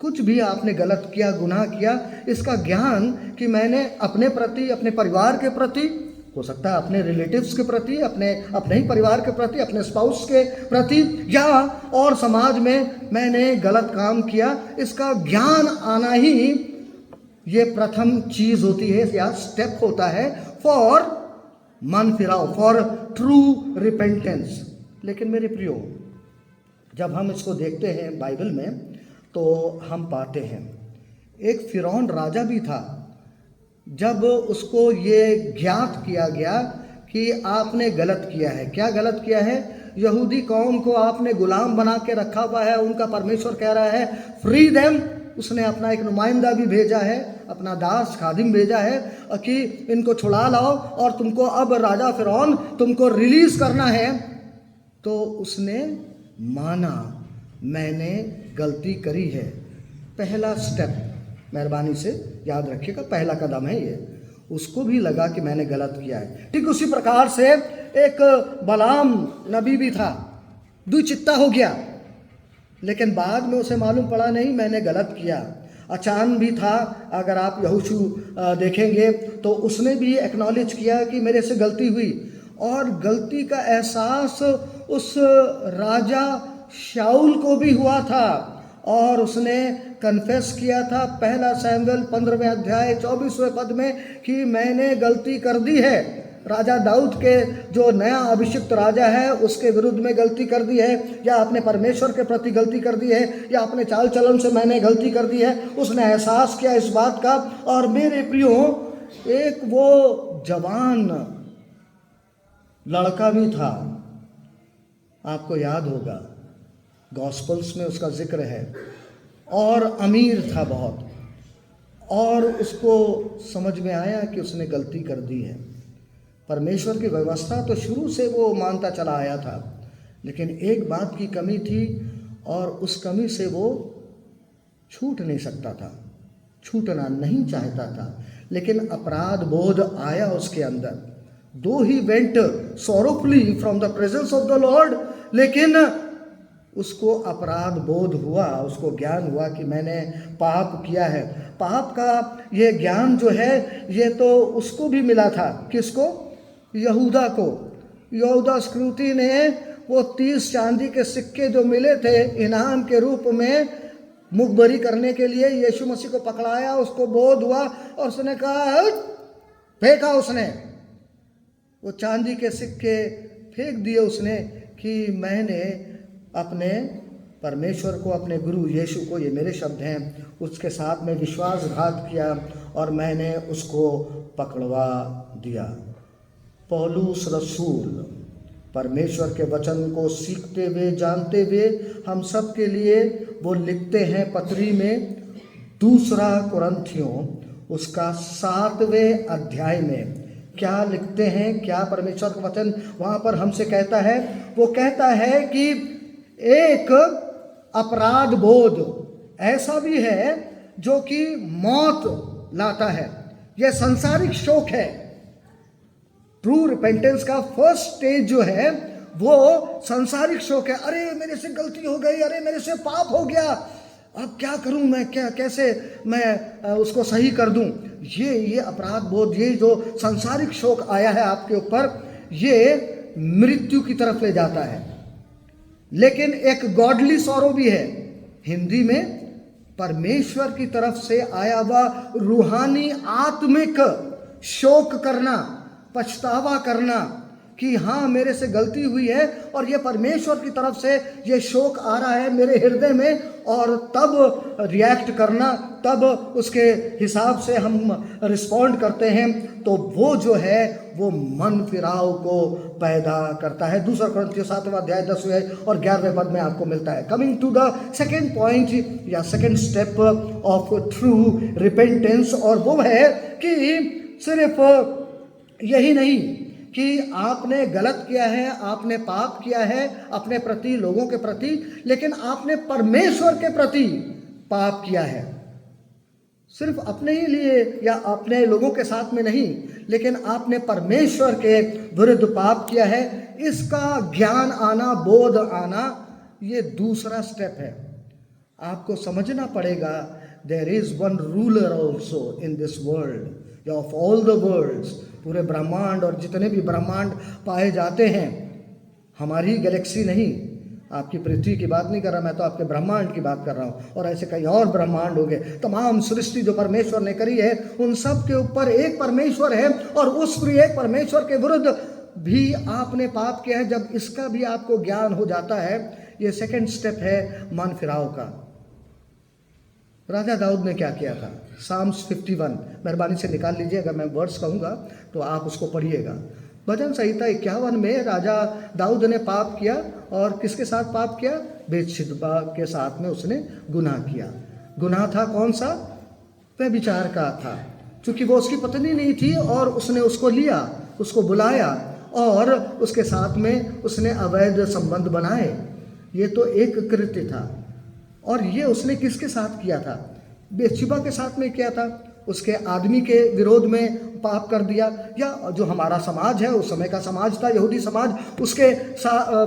Speaker 1: कुछ भी आपने गलत किया, गुनाह किया, इसका ज्ञान कि मैंने अपने प्रति, अपने परिवार के प्रति, हो सकता है अपने रिलेटिव्स के प्रति, अपने ही परिवार के प्रति, अपने स्पाउस के प्रति, या और समाज में मैंने गलत काम किया, इसका ज्ञान आना ही ये प्रथम चीज होती है, या स्टेप होता है फॉर मन फिराव, फॉर ट्रू रिपेंटेंस। लेकिन मेरे प्रियो, जब हम इसको देखते हैं बाइबल में, तो हम पाते हैं एक फिरौन राजा भी था। जब उसको ये ज्ञात किया गया कि आपने गलत किया है, क्या गलत किया है? यहूदी कौम को आपने गुलाम बना के रखा हुआ है, उनका परमेश्वर कह रहा है फ्री देम। उसने अपना एक नुमाइंदा भी भेजा है, अपना दास खादिम भेजा है कि इनको छुड़ा लाओ, और तुमको अब राजा फिरौन तुमको रिलीज करना है। तो उसने माना, मैंने गलती करी है। पहला स्टेप, मेहरबानी से याद रखिएगा, पहला कदम है ये। उसको भी लगा कि मैंने गलत किया है। ठीक उसी प्रकार से एक बलाम नबी भी था, द्विचित्ता हो गया, लेकिन बाद में उसे मालूम पड़ा नहीं मैंने गलत किया। अचान भी था, अगर आप यहोशू देखेंगे तो उसने भी एक्नॉलेज किया कि मेरे से गलती हुई, और गलती का एहसास उस राजा शाऊल को भी हुआ था, और उसने कन्फेस किया था। पहला शमूएल 15वें अध्याय 24वें पद में कि मैंने गलती कर दी है। राजा दाऊद के जो नया अभिषिक्त राजा है उसके विरुद्ध में गलती कर दी है, या अपने परमेश्वर के प्रति गलती कर दी है, या अपने चाल चलन से मैंने गलती कर दी है। उसने एहसास किया इस बात का। और मेरे प्रियो, एक वो जवान लड़का भी था, आपको याद होगा, गॉस्पल्स में उसका जिक्र है, और अमीर था बहुत, और उसको समझ में आया कि उसने गलती कर दी है। परमेश्वर की व्यवस्था तो शुरू से वो मानता चला आया था, लेकिन एक बात की कमी थी, और उस कमी से वो छूट नहीं सकता था, छूटना नहीं चाहता था। लेकिन अपराध बोध आया उसके अंदर। Though he went sorrowfully from the presence of the Lord, लेकिन उसको अपराध बोध हुआ, उसको ज्ञान हुआ कि मैंने पाप किया है। पाप का ये ज्ञान जो है, ये तो उसको भी मिला था। किसको? यहूदा को। यहूदा स्क्रूती ने वो 30 चांदी के सिक्के जो मिले थे इनाम के रूप में मुखबरी करने के लिए, यीशु मसीह को पकड़ाया, उसको बोध हुआ और उसने कहा, "हट!" फेंका उसने वो चांदी के सिक्के फेंक दिए उसने कि मैंने अपने परमेश्वर को, अपने गुरु यीशु को, ये मेरे शब्द हैं, उसके साथ में विश्वासघात किया और मैंने उसको पकड़वा दिया। पौलुस रसूल परमेश्वर के वचन को सीखते हुए, जानते हुए हम सब के लिए वो लिखते हैं पत्री में, 2 कुरिन्थियों उसका 7वें अध्याय में क्या लिखते हैं, क्या परमेश्वर का वचन वहाँ पर हमसे कहता है। वो कहता है कि एक अपराध बोध ऐसा भी है जो कि मौत लाता है। यह संसारिक शोक है। ट्रू रिपेंटेंस का फर्स्ट स्टेज जो है वो संसारिक शोक है। अरे मेरे से गलती हो गई, अरे मेरे से पाप हो गया, अब क्या करूं मैं, क्या कैसे मैं उसको सही कर दूं। ये अपराध बोध, ये जो सांसारिक शोक आया है आपके ऊपर, ये मृत्यु की तरफ ले जाता है। लेकिन एक गॉडली सॉरो भी है, हिंदी में परमेश्वर की तरफ से आया हुआ रूहानी आत्मिक शोक करना, पछतावा करना कि हाँ मेरे से गलती हुई है और ये परमेश्वर की तरफ से ये शोक आ रहा है मेरे हृदय में, और तब रिएक्ट करना, तब उसके हिसाब से हम रिस्पॉन्ड करते हैं। तो वो जो है वो मन फिराव को पैदा करता है। 2 कुरिन्थियों 7वां अध्याय 10वें और 11वें पद में आपको मिलता है। Coming to the second point या second step of true repentance, और वो है कि सिर्फ यही नहीं कि आपने गलत किया है, आपने पाप किया है अपने प्रति, लोगों के प्रति, लेकिन आपने परमेश्वर के प्रति पाप किया है। सिर्फ अपने ही लिए या अपने लोगों के साथ में नहीं, लेकिन आपने परमेश्वर के विरुद्ध पाप किया है। इसका ज्ञान आना, बोध आना, ये दूसरा स्टेप है। आपको समझना पड़ेगा, there is one ruler also in this world, of all the worlds, पूरे ब्रह्मांड और जितने भी ब्रह्मांड पाए जाते हैं, हमारी गैलेक्सी नहीं, आपकी पृथ्वी की बात नहीं कर रहा मैं, तो आपके ब्रह्मांड की बात कर रहा हूँ, और ऐसे कई और ब्रह्मांड हो गए। तमाम सृष्टि जो परमेश्वर ने करी है उन सब के ऊपर एक परमेश्वर है, और उस एक परमेश्वर के विरुद्ध भी आपने पाप किया है। जब इसका भी आपको ज्ञान हो जाता है, ये सेकेंड स्टेप है मन फिराव का। राजा दाऊद ने क्या किया था? साम्स 51 मेहरबानी से निकाल लीजिए, अगर मैं वर्ड्स कहूँगा तो आप उसको पढ़िएगा। भजन संहिता 51 में राजा दाऊद ने पाप किया, और किसके साथ पाप किया? बेतशेबा के साथ में उसने गुनाह किया। गुनाह था कौन सा? व्यभिचार का था, क्योंकि वो उसकी पत्नी नहीं थी और उसने उसको लिया, उसको बुलाया और उसके साथ में उसने अवैध संबंध बनाए। ये तो एक कृत्य था, और ये उसने किसके साथ किया था? बेतशेबा के साथ में किया था। उसके आदमी के विरोध में पाप कर दिया, या जो हमारा समाज है, उस समय का समाज था यहूदी समाज, उसके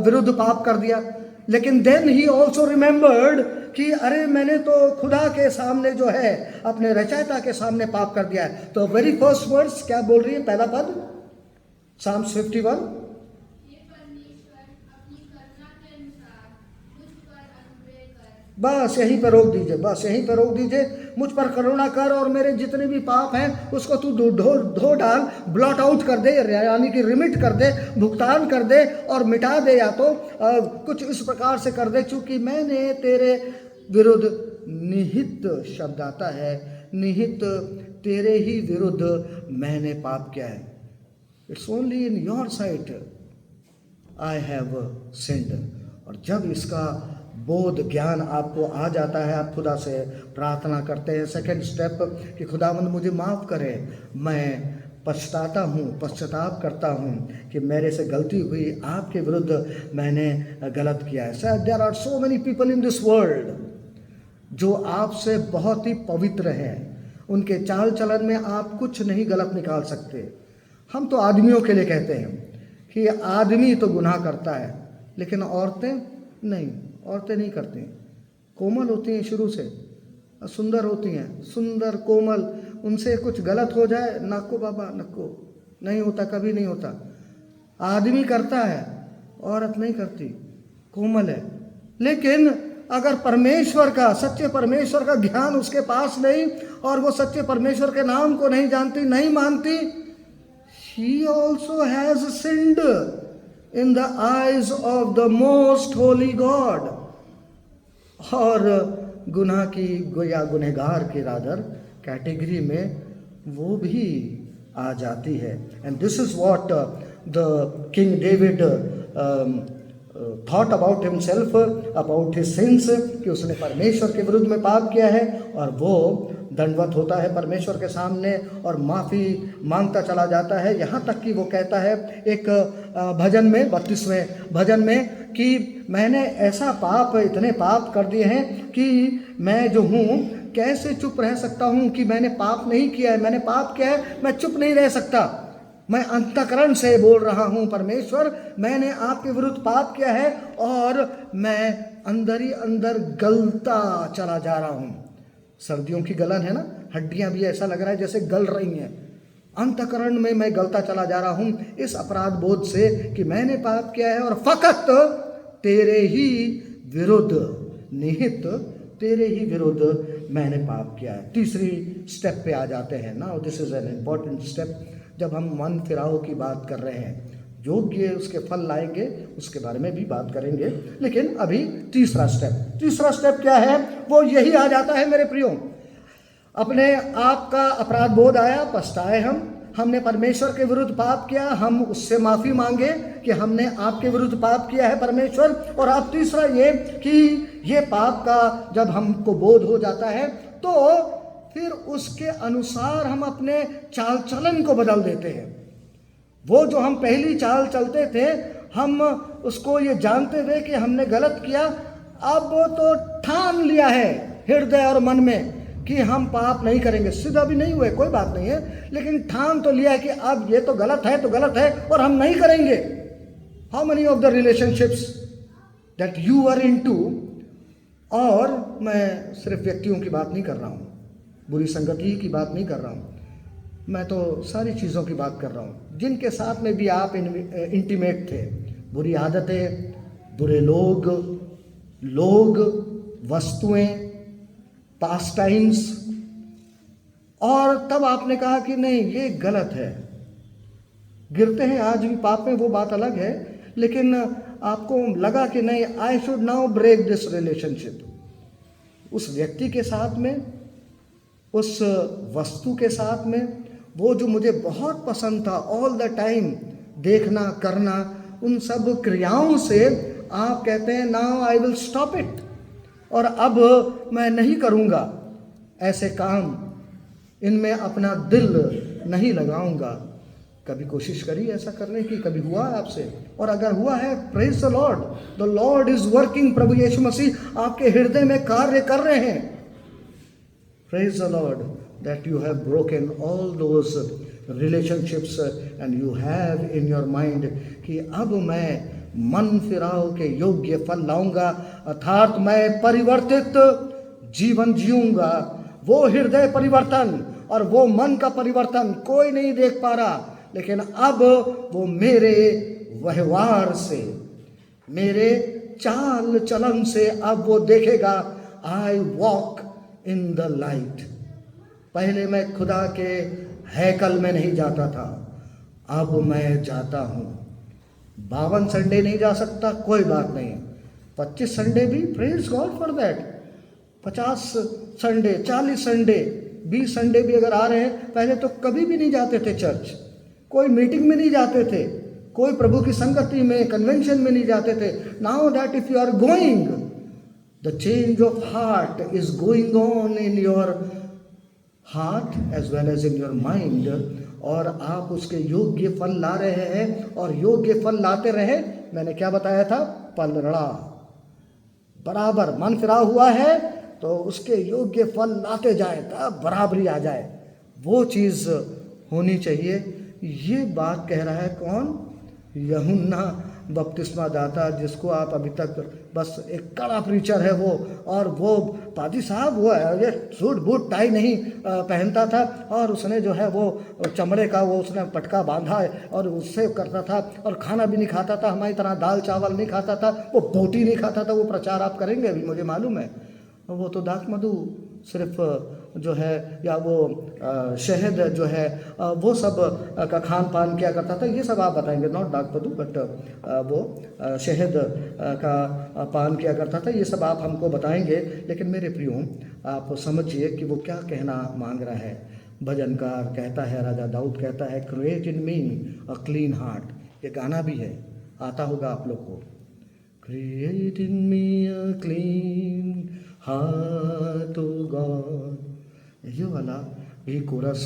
Speaker 1: विरुद्ध पाप कर दिया। लेकिन देन ही ऑल्सो रिमेंबर्ड कि अरे मैंने तो खुदा के सामने जो है, अपने रचयिता के सामने पाप कर दिया है। तो वेरी फर्स्ट वर्ड्स क्या बोल रही है? पहला पद साम्स 51, बस यहीं पर रोक दीजिए, बस यहीं पर रोक दीजिए। मुझ पर करुणा कर और मेरे जितने भी पाप हैं उसको तू धो डाल, ब्लॉट आउट कर दे, यानी कि रिमिट कर दे, भुगतान कर दे और मिटा दे, या तो कुछ इस प्रकार से कर दे, चूंकि मैंने तेरे विरुद्ध निहित शब्द आता है, निहित तेरे ही विरुद्ध मैंने पाप किया है। It's only in your sight I have sinned. और जब इसका बोध ज्ञान आपको आ जाता है, आप खुदा से प्रार्थना करते हैं, सेकंड स्टेप कि खुदावंद मुझे माफ़ करे, मैं पछताता हूँ, पश्चाताप करता हूँ कि मेरे से गलती हुई, आपके विरुद्ध मैंने गलत किया है। Sir, there are so many people in this world जो आपसे बहुत ही पवित्र हैं, उनके चाल चलन में आप कुछ नहीं गलत निकाल सकते। हम तो आदमियों के लिए कहते हैं कि आदमी तो गुनाह करता है, लेकिन औरतें नहीं, औरतें नहीं करती। कोमल होती हैं शुरू से, सुंदर होती हैं, सुंदर कोमल, उनसे कुछ गलत हो जाए, नको बाबा नको, नहीं होता, कभी नहीं होता। आदमी करता है, औरत नहीं करती, कोमल है। लेकिन अगर परमेश्वर का, सच्चे परमेश्वर का ज्ञान उसके पास नहीं और वो सच्चे परमेश्वर के नाम को नहीं जानती, नहीं मानती, she also has sinned in the eyes of the most holy God। और गुनाह की या गुनहगार की रादर कैटेगरी में वो भी आ जाती है। And this is what the king David thought about himself, about his sins, कि उसने परमेश्वर के विरुद्ध में पाप किया है और वो दंडवत होता है परमेश्वर के सामने और माफ़ी मांगता चला जाता है। यहाँ तक कि वो कहता है एक भजन में, 32वें भजन में, कि मैंने ऐसा पाप, इतने पाप कर दिए हैं कि मैं जो हूँ कैसे चुप रह सकता हूँ कि मैंने पाप नहीं किया है, मैंने पाप किया है, मैं चुप नहीं रह सकता। मैं अंतःकरण से बोल रहा हूँ, परमेश्वर मैंने आपके विरुद्ध पाप किया है और मैं अंदर ही अंदर गलता चला जा रहा हूँ। सर्दियों की गलन है ना, हड्डियाँ भी ऐसा लग रहा है जैसे गल रही हैं। अंतःकरण में मैं गलता चला जा रहा हूँ इस अपराध बोध से कि मैंने पाप किया है और फकत तेरे ही विरुद्ध, निहित तेरे ही विरुद्ध मैंने पाप किया है। तीसरी स्टेप पे आ जाते हैं। Now this is an important step. जब हम मन फिराव की बात कर रहे हैं, योग्य उसके फल लाएंगे, उसके बारे में भी बात करेंगे, लेकिन अभी तीसरा स्टेप क्या है, वो यही आ जाता है मेरे प्रियो। अपने आप का अपराध बोध आया, पछताए हमने परमेश्वर के विरुद्ध पाप किया, हम उससे माफ़ी मांगे कि हमने आपके विरुद्ध पाप किया है परमेश्वर। और अब तीसरा ये कि ये पाप का जब हमको बोध हो जाता है तो फिर उसके अनुसार हम अपने चाल चलन को बदल देते हैं। वो जो हम पहली चाल चलते थे, हम उसको ये जानते हुए कि हमने गलत किया, अब तो ठान लिया है हृदय और मन में कि हम पाप नहीं करेंगे। सिद्ध अभी नहीं हुए, कोई बात नहीं है, लेकिन ठान तो लिया है कि अब ये तो गलत है तो गलत है और हम नहीं करेंगे। How many of the relationships that you are into, और मैं सिर्फ व्यक्तियों की बात नहीं कर रहा हूँ, बुरी संगति की बात नहीं कर रहा हूँ, मैं तो सारी चीज़ों की बात कर रहा हूँ जिनके साथ में भी आप इंटीमेट थे। बुरी आदतें, बुरे लोग, वस्तुएं, पास टाइम्स, और तब आपने कहा कि नहीं ये गलत है। गिरते हैं आज भी पाप में, वो बात अलग है, लेकिन आपको लगा कि नहीं, I should now break this relationship. उस व्यक्ति के साथ में, उस वस्तु के साथ में, वो जो मुझे बहुत पसंद था, ऑल द टाइम देखना करना, उन सब क्रियाओं से आप कहते हैं now I will stop it, और अब मैं नहीं करूँगा ऐसे काम, इनमें अपना दिल नहीं लगाऊंगा। कभी कोशिश करी ऐसा करने की? कभी हुआ है आपसे? और अगर हुआ है, praise the Lord, the Lord is working. प्रभु यीशु मसीह आपके हृदय में कार्य कर रहे हैं। Praise the Lord that you have broken all those relationships and you have in your mind कि अब मैं मन फिराव के योग्य फल लाऊंगा, अर्थात मैं परिवर्तित जीवन जीऊंगा। वो हृदय परिवर्तन और वो मन का परिवर्तन कोई नहीं देख पा रहा, लेकिन अब वो मेरे व्यवहार से, मेरे चाल चलन से अब वो देखेगा। I walk in the light. पहले मैं खुदा के हैकल में नहीं जाता था, अब मैं जाता हूँ। 52 संडे नहीं जा सकता, कोई बात नहीं, 25 संडे भी, praise God for that. 50 Sunday, 40 Sunday, 20 Sunday भी अगर आ रहे हैं। पहले तो कभी भी नहीं जाते थे चर्च, कोई मीटिंग में नहीं जाते थे, कोई प्रभु की संगति में, कन्वेंशन में नहीं जाते थे। Now that if you are going, the change of heart is going on in your heart as well as in your mind, और आप उसके योग्य फल ला रहे हैं, और योग्य फल लाते रहे। मैंने क्या बताया था? पलड़ा बराबर मन फिरा हुआ है तो उसके योग्य फल लाते जाए, तब बराबरी आ जाए। वो चीज़ होनी चाहिए। ये बात कह रहा है कौन? यूहन्ना बपतिस्मा दाता, जिसको आप अभी तक बस एक कड़ा प्रीचर है वो, और वो पादी साहब वो ये सूट बूट टाई नहीं पहनता था, और उसने जो है वो चमड़े का वो उसने पटका बांधा है और उससे करता था, और खाना भी नहीं खाता था, हमारी तरह दाल चावल नहीं खाता था, वो बोटी नहीं खाता था। वो प्रचार आप करेंगे अभी, मुझे मालूम है। वो तो दाक मधु सिर्फ जो है, या वो शहद जो है वो सब का खान पान क्या करता था, ये सब आप बताएंगे। नॉट दाक मधु बट वो शहद का पान किया करता था, ये सब आप हमको बताएंगे। लेकिन मेरे प्रियो, आप समझिए कि वो क्या कहना मांग रहा है। भजनकार कहता है, राजा दाऊद कहता है, create in me a clean heart. ये गाना भी है, आता होगा आप लोग को। Create in me a clean heart O God. ये वाला भी कोरस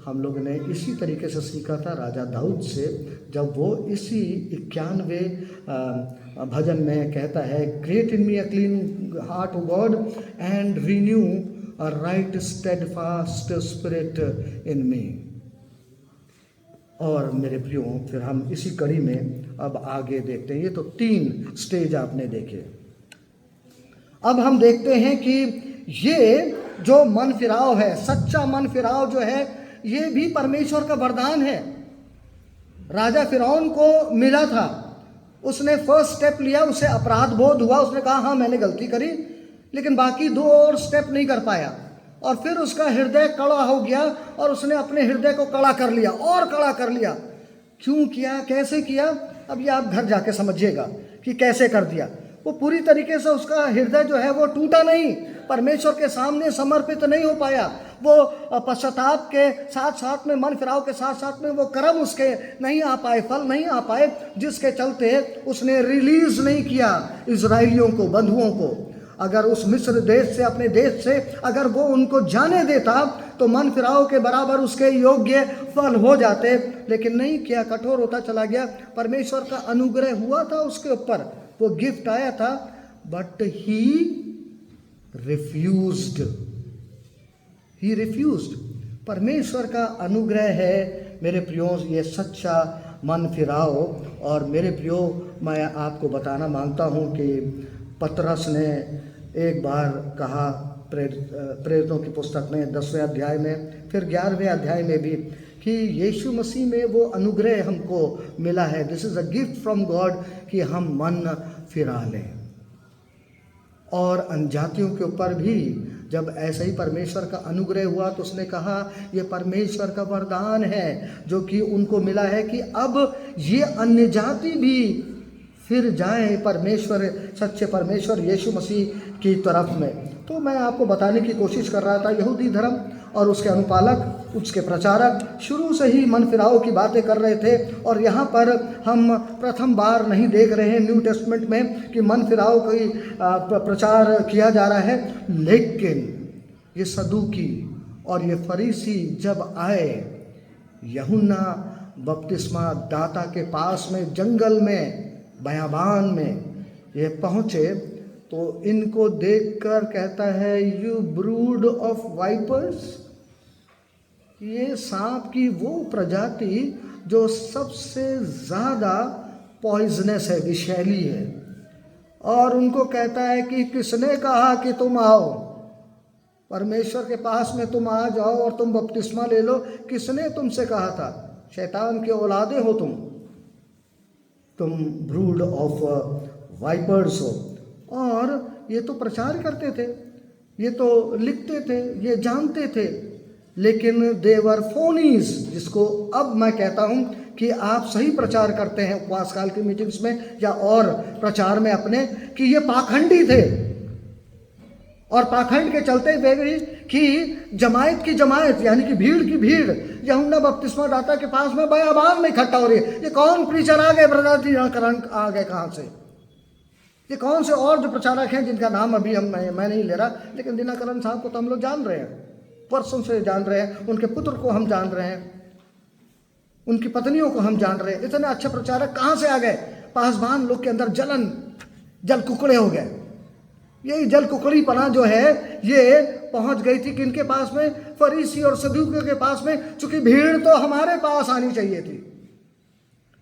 Speaker 1: हम लोग ने इसी तरीके से सीखा था राजा दाऊद से, जब वो इसी 91 भजन में कहता है, create in me a clean heart O God and renew a right steadfast spirit in me. और मेरे प्रियो, फिर हम इसी कड़ी में अब आगे देखते हैं। ये तो 3 स्टेज आपने देखे। अब हम देखते हैं कि ये जो मन फिराव है, सच्चा मन फिराव जो है, ये भी परमेश्वर का वरदान है। राजा फिरौन को मिला था, उसने फर्स्ट स्टेप लिया, उसे अपराध बोध हुआ, उसने कहा हाँ मैंने गलती करी, लेकिन बाकी 2 और स्टेप नहीं कर पाया, और फिर उसका हृदय कड़ा हो गया और उसने अपने हृदय को कड़ा कर लिया और कड़ा कर लिया। क्यों किया, कैसे किया, अब ये आप घर जाके समझिएगा कि कैसे कर दिया। वो पूरी तरीके से उसका हृदय जो है वो टूटा नहीं, परमेश्वर के सामने समर्पित नहीं हो पाया। वो पश्चाताप के साथ साथ में, मन फिराव के साथ साथ में वो कर्म उसके नहीं आ पाए, फल नहीं आ पाए, जिसके चलते उसने रिलीज नहीं किया इजराइलियों को, बंधुओं को। अगर उस मिस्र देश से, अपने देश से अगर वो उनको जाने देता तो मन फिराव के बराबर उसके योग्य फल हो जाते, लेकिन नहीं किया, कठोर होता चला गया। परमेश्वर का अनुग्रह हुआ था उसके ऊपर, वो गिफ्ट आया था, बट ही रिफ्यूज्ड। परमेश्वर का अनुग्रह है मेरे प्रियो, ये सच्चा मन फिराओ। और मेरे प्रियो, मैं आपको बताना मांगता हूँ कि पतरस ने एक बार कहा प्रेरितों की पुस्तक में 10वें अध्याय में, फिर 11वें अध्याय में भी, कि यीशु मसीह में वो अनुग्रह हमको मिला है, this is a gift from God, कि हम मन फिरा लें। और अनजातियों के ऊपर भी जब ऐसा ही परमेश्वर का अनुग्रह हुआ तो उसने कहा ये परमेश्वर का वरदान है जो कि उनको मिला है, कि अब ये अन्य जाति भी फिर जाए परमेश्वर, सच्चे परमेश्वर यीशु मसीह की तरफ में। तो मैं आपको बताने की कोशिश कर रहा था, यहूदी धर्म और उसके अनुपालक, उसके प्रचारक शुरू से ही मन फिराव की बातें कर रहे थे। और यहाँ पर हम प्रथम बार नहीं देख रहे हैं न्यू टेस्टमेंट में कि मन फिराव की प्रचार किया जा रहा है, लेकिन ये सदूकी और ये फरीसी जब आए यूहन्ना बपतिस्मा दाता के पास में, जंगल में, बयाबान में ये पहुँचे, तो इनको देखकर कहता है, यू ब्रूड ऑफ वाइपर्स, ये सांप की वो प्रजाति जो सबसे ज़्यादा पॉइजनस है, विषैली है। और उनको कहता है कि किसने कहा कि तुम आओ, परमेश्वर के पास में तुम आ जाओ और तुम बपतिस्मा ले लो, किसने तुमसे कहा था? शैतान के औलादे हो तुम ब्रूड ऑफ वाइपर्स हो। और ये तो प्रचार करते थे, ये तो लिखते थे, ये जानते थे, लेकिन देवर फोनीज, जिसको अब मैं कहता हूँ कि आप सही प्रचार करते हैं उपवास काल की मीटिंग्स में या और प्रचार में अपने, कि ये पाखंडी थे। और पाखंड के चलते हुए भी कि जमायत की जमायत, यानी कि भीड़ की भीड़ यूहन्ना बपतिस्मा दाता के पास में बयाबान में इकट्ठा हो रही है। ये कौन प्रीचर आ गए, ब्रदर दिनाकरण आ गए कहाँ से? ये कौन से और जो प्रचारक हैं जिनका नाम अभी मैं नहीं ले रहा, लेकिन दिनाकरण साहब को तो हम लोग जान रहे हैं, पर्सन से जान रहे हैं, उनके पुत्र को हम जान रहे हैं, उनकी पत्नियों को हम जान रहे हैं। इतने अच्छे प्रचारक कहाँ से आ गए? पासवान लोग के अंदर जल कुकड़े हो गए। यही जल कुकड़ी पना जो है ये पहुंच गई थी किनके पास में? फरीसी और सदूकियों के पास में, चूंकि भीड़ तो हमारे पास आनी चाहिए थी,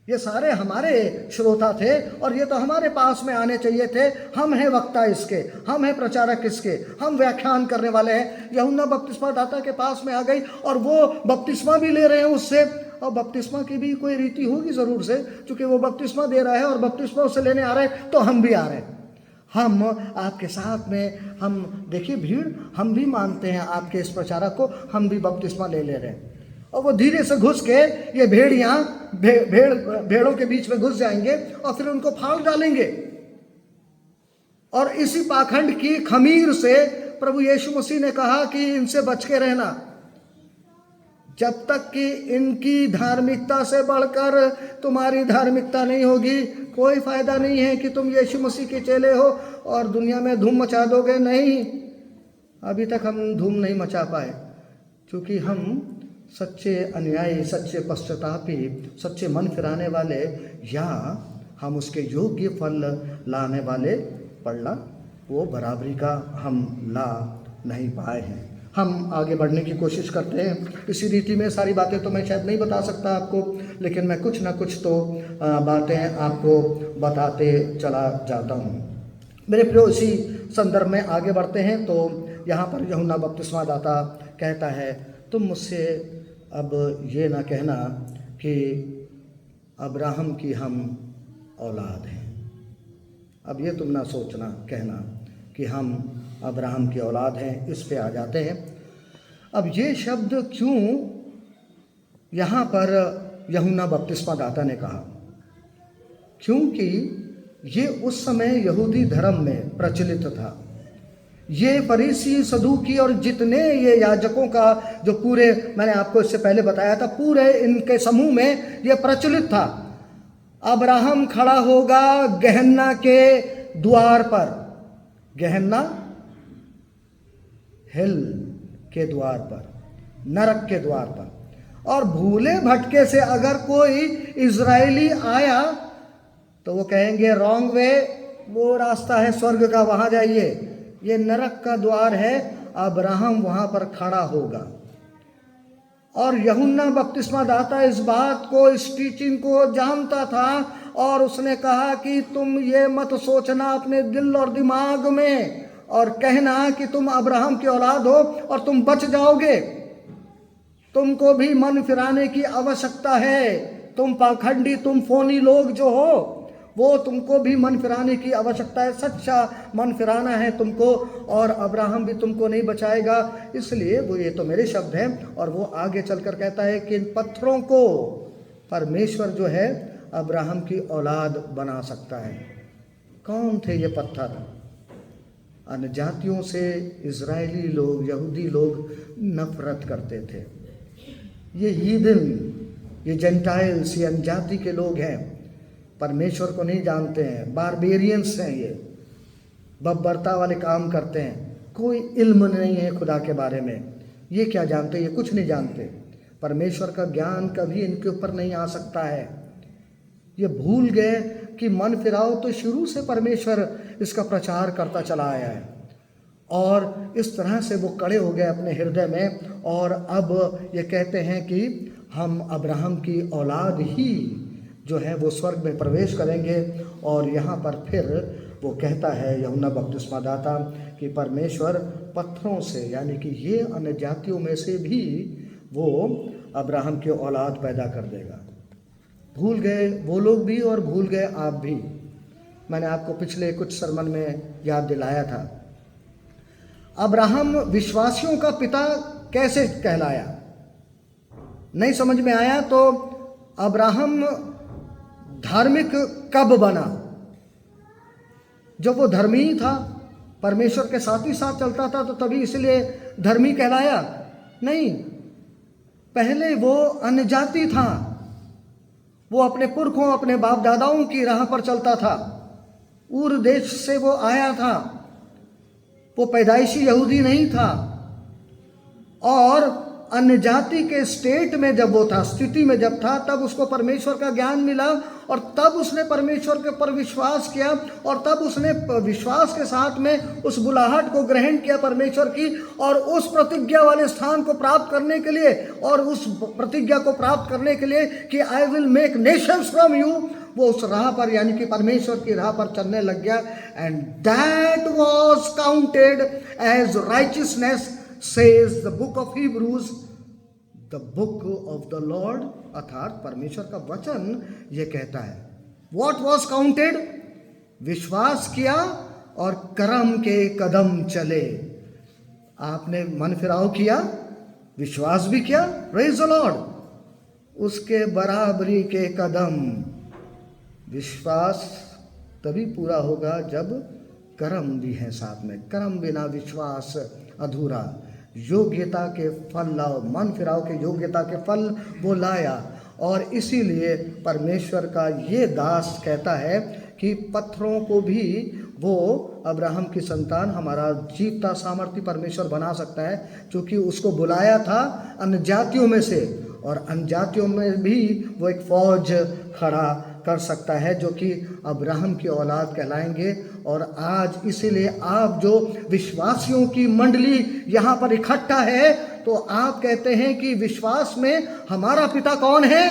Speaker 1: ये सारे हमारे श्रोता थे और ये तो हमारे पास में आने चाहिए थे। हम हैं वक्ता इसके, हम हैं प्रचारक इसके, हम व्याख्यान करने वाले हैं। यूहन्ना बपतिस्मा दाता के पास में आ गई और वो बपतिस्मा भी ले रहे हैं उससे, और बपतिस्मा की भी कोई रीति होगी ज़रूर से, क्योंकि वो बपतिस्मा दे रहा है और बपतिस्मा उससे लेने आ रहे हैं, तो हम भी आ रहे हैं। हम आपके साथ में, हम देखिए भीड़, हम भी मानते हैं आपके इस प्रचारक को, हम भी बपतिस्मा ले रहे हैं। और वो धीरे से घुस के ये भेड़ियाँ भेड़ों के बीच में घुस जाएंगे और फिर उनको फाड़ डालेंगे। और इसी पाखंड की खमीर से प्रभु यीशु मसीह ने कहा कि इनसे बच के रहना, जब तक कि इनकी धार्मिकता से बढ़कर तुम्हारी धार्मिकता नहीं होगी, कोई फायदा नहीं है कि तुम यीशु मसीह के चेले हो और दुनिया में धूम मचा दोगे। नहीं, अभी तक हम धूम नहीं मचा पाए, क्योंकि हम सच्चे अनुयायी, सच्चे पश्चातापी, सच्चे मन फिराने वाले, या हम उसके योग्य फल लाने वाले पड़ला, वो बराबरी का हम ला नहीं पाए हैं। हम आगे बढ़ने की कोशिश करते हैं इसी रीति में। सारी बातें तो मैं शायद नहीं बता सकता आपको, लेकिन मैं कुछ ना कुछ तो बातें आपको बताते चला जाता हूँ। मेरे प्रियो, इसी संदर्भ में आगे बढ़ते हैं तो यहाँ पर यूहन्ना बपतिस्मा दाता कहता है, तुम मुझसे अब ये ना कहना कि अब्राहम की हम औलाद हैं। अब ये तुम ना सोचना, कहना कि हम अब्राहम की औलाद हैं। इस पे आ जाते हैं। अब ये शब्द क्यों यहाँ पर यूहन्ना बपतिस्मा दाता ने कहा? क्योंकि ये उस समय यहूदी धर्म में प्रचलित था। ये फरीसी, सदूकी और जितने ये याजकों का जो पूरे, मैंने आपको इससे पहले बताया था, पूरे इनके समूह में ये प्रचलित था। अब्राहम खड़ा होगा गेहन्ना के द्वार पर, गेहन्ना हिल के द्वार पर, नरक के द्वार पर, और भूले भटके से अगर कोई इजरायली आया तो वो कहेंगे रॉन्ग वे, वो रास्ता है स्वर्ग का, वहां जाइए, ये नरक का द्वार है, अब्राहम वहां पर खड़ा होगा। और यूहन्ना बपतिस्मा दाता इस बात को, इस टीचिंग को जानता था और उसने कहा कि तुम ये मत सोचना अपने दिल और दिमाग में और कहना कि तुम अब्राहम की औलाद हो और तुम बच जाओगे। तुमको भी मन फिराने की आवश्यकता है। तुम पाखंडी, तुम फोनी लोग जो हो, वो तुमको भी मन फिराने की आवश्यकता है। सच्चा मन फिराना है तुमको, और अब्राहम भी तुमको नहीं बचाएगा। इसलिए वो, ये तो मेरे शब्द हैं, और वो आगे चलकर कहता है कि इन पत्थरों को परमेश्वर जो है अब्राहम की औलाद बना सकता है। कौन थे ये पत्थर? अन्य जातियों से इजरायली लोग, यहूदी लोग नफरत करते थे। ये हीदन, ये जेंटाइल्स, ये अनजाति के लोग हैं, परमेश्वर को नहीं जानते हैं, बारबेरियंस हैं, ये बब्बरता वाले काम करते हैं, कोई इल्म नहीं है खुदा के बारे में। ये क्या जानते? ये कुछ नहीं जानते। परमेश्वर का ज्ञान कभी इनके ऊपर नहीं आ सकता है। ये भूल गए कि मन फिराओ तो शुरू से परमेश्वर इसका प्रचार करता चला आया है, और इस तरह से वो कड़े हो गए अपने हृदय में, और अब ये कहते हैं कि हम अब्राहम की औलाद ही जो है वो स्वर्ग में प्रवेश करेंगे। और यहाँ पर फिर वो कहता है यूहन्ना बपतिस्मा दाता कि परमेश्वर पत्थरों से, यानी कि ये अन्य जातियों में से भी वो अब्राहम की औलाद पैदा कर देगा। भूल गए वो लोग भी और भूल गए आप भी। मैंने आपको पिछले कुछ सरमन में याद दिलाया था, अब्राहम विश्वासियों का पिता कैसे कहलाया? नहीं समझ में आया तो अब्राहम धार्मिक कब बना? जब वो धर्मी था, परमेश्वर के साथ ही साथ चलता था, तो तभी इसलिए धर्मी कहलाया? नहीं, पहले वो अन्यजाति था। वो अपने पुरखों, अपने बाप दादाओं की राह पर चलता था। उर देश से वो आया था, वो पैदाइशी यहूदी नहीं था। और अन्य जाति के स्टेट में जब वो था, स्थिति में जब था, तब उसको परमेश्वर का ज्ञान मिला और तब उसने परमेश्वर के पर विश्वास किया और तब उसने विश्वास के साथ में उस बुलाहट को ग्रहण किया परमेश्वर की, और उस प्रतिज्ञा वाले स्थान को प्राप्त करने के लिए और उस प्रतिज्ञा को प्राप्त करने के लिए कि I will make Nations from you, वो उस राह पर यानी कि परमेश्वर की राह पर चलने लग गया। And that was counted as righteousness, says the book of Hebrews, the book of the Lord, अर्थात परमेश्वर का वचन ये कहता है। What was counted? विश्वास किया और कर्म के कदम चले। आपने मन फिराव किया, विश्वास भी किया, प्रेज द लॉर्ड, उसके बराबरी के कदम। विश्वास तभी पूरा होगा जब कर्म भी है साथ में, कर्म बिना विश्वास अधूरा। योग्यता के फल लाओ, मन फिराओ के योग्यता के फल वो लाया, और इसीलिए परमेश्वर का ये दास कहता है कि पत्थरों को भी वो अब्राहम की संतान हमारा जीवता सामर्थी परमेश्वर बना सकता है, क्योंकि उसको बुलाया था अन्य जातियों में से, और अन्य जातियों में भी वो एक फौज खड़ा कर सकता है जो कि अब्राहम की औलाद कहलाएंगे। और आज इसीलिए आप जो विश्वासियों की मंडली यहाँ पर इकट्ठा है, तो आप कहते हैं कि विश्वास में हमारा पिता कौन है?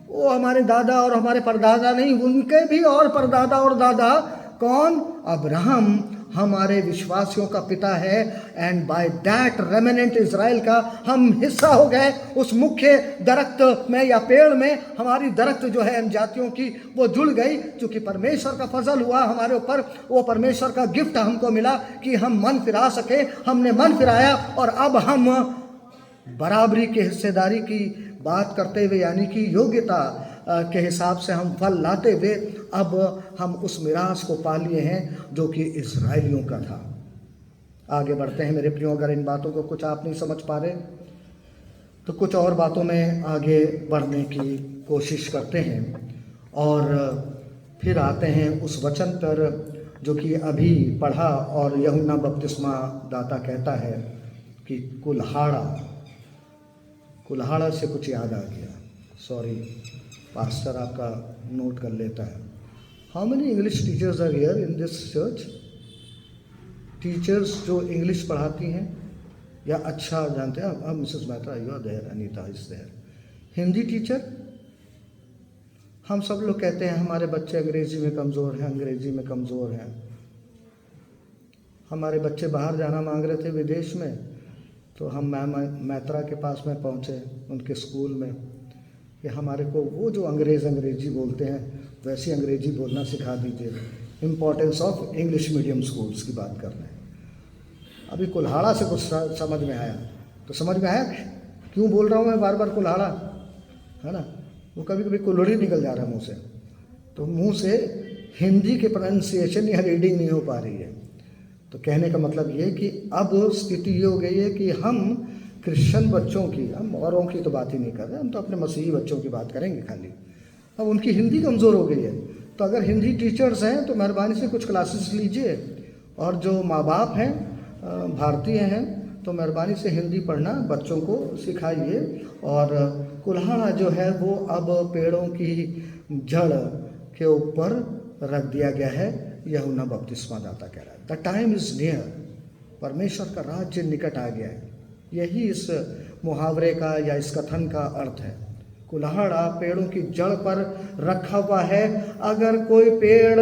Speaker 1: वो हमारे दादा और हमारे परदादा नहीं, उनके भी और परदादा और दादा कौन? अब्राहम हमारे विश्वासियों का पिता है। And by that remnant Israel का हम हिस्सा हो गए। उस मुख्य दरख्त में या पेड़ में हमारी दरख्त जो है इन जातियों की वो जुड़ गई, क्योंकि परमेश्वर का फजल हुआ हमारे ऊपर, वो परमेश्वर का गिफ्ट हमको मिला कि हम मन फिरा सके। हमने मन फिराया और अब हम बराबरी की हिस्सेदारी की बात करते हुए, यानी कि योग्यता के हिसाब से हम फल लाते हुए अब हम उस मिरास को पा लिए हैं जो कि इज़राइलियों का था। आगे बढ़ते हैं मेरे प्रियो। अगर इन बातों को कुछ आप नहीं समझ पा रहे तो कुछ और बातों में आगे बढ़ने की कोशिश करते हैं और फिर आते हैं उस वचन पर जो कि अभी पढ़ा, और यूहन्ना बपतिस्मा दाता कहता है कि कुल्हाड़ा से कुछ याद आ गया। सॉरी, पास्टर आपका नोट कर लेता है। How many English teachers are here in this church? Teachers जो इंग्लिश पढ़ाती हैं या अच्छा जानते हैं? अब Mrs Mehta you are there, Anita is there. Hindi teacher? हम सब लोग कहते हैं हमारे बच्चे अंग्रेजी में कमज़ोर हैं। हमारे बच्चे बाहर जाना मांग रहे थे विदेश में, तो हम मैम मैत्रा के पास में पहुँचे उनके स्कूल में कि हमारे को वो जो अंग्रेजी बोलते हैं वैसी अंग्रेजी बोलना सिखा दीजिए। Importance of English medium schools की बात कर रहे हैं। अभी कुल्हाड़ा से कुछ समझ में आया, तो समझ में आया क्यों बोल रहा हूँ मैं बार बार कुल्हाड़ा, है ना? वो कभी कभी कुल्हड़ी निकल जा रहा है मुँह से, तो मुँह से हिंदी के प्रोनाउंसिएशन या रीडिंग नहीं हो पा रही है। तो कहने का मतलब ये कि अब स्थिति ये हो गई है कि हम क्रिश्चियन बच्चों की, हम औरों की तो बात ही नहीं कर रहे, हम तो अपने मसीही बच्चों की बात करेंगे खाली। अब उनकी हिंदी कमज़ोर हो गई है, तो अगर हिंदी टीचर्स हैं तो मेहरबानी से कुछ क्लासेस लीजिए, और जो माँ बाप हैं भारतीय हैं तो मेहरबानी से हिंदी पढ़ना बच्चों को सिखाइए। और कुल्हाड़ा जो है वो अब पेड़ों की जड़ के ऊपर रख दिया गया है, यूहन्ना बपतिस्मा दाता कह रहा है। द टाइम इज़ नियर, परमेश्वर का राज्य निकट आ गया है। यही इस मुहावरे का या इस कथन का अर्थ है। कुल्हाड़ा पेड़ों की जड़ पर रखा हुआ है। अगर कोई पेड़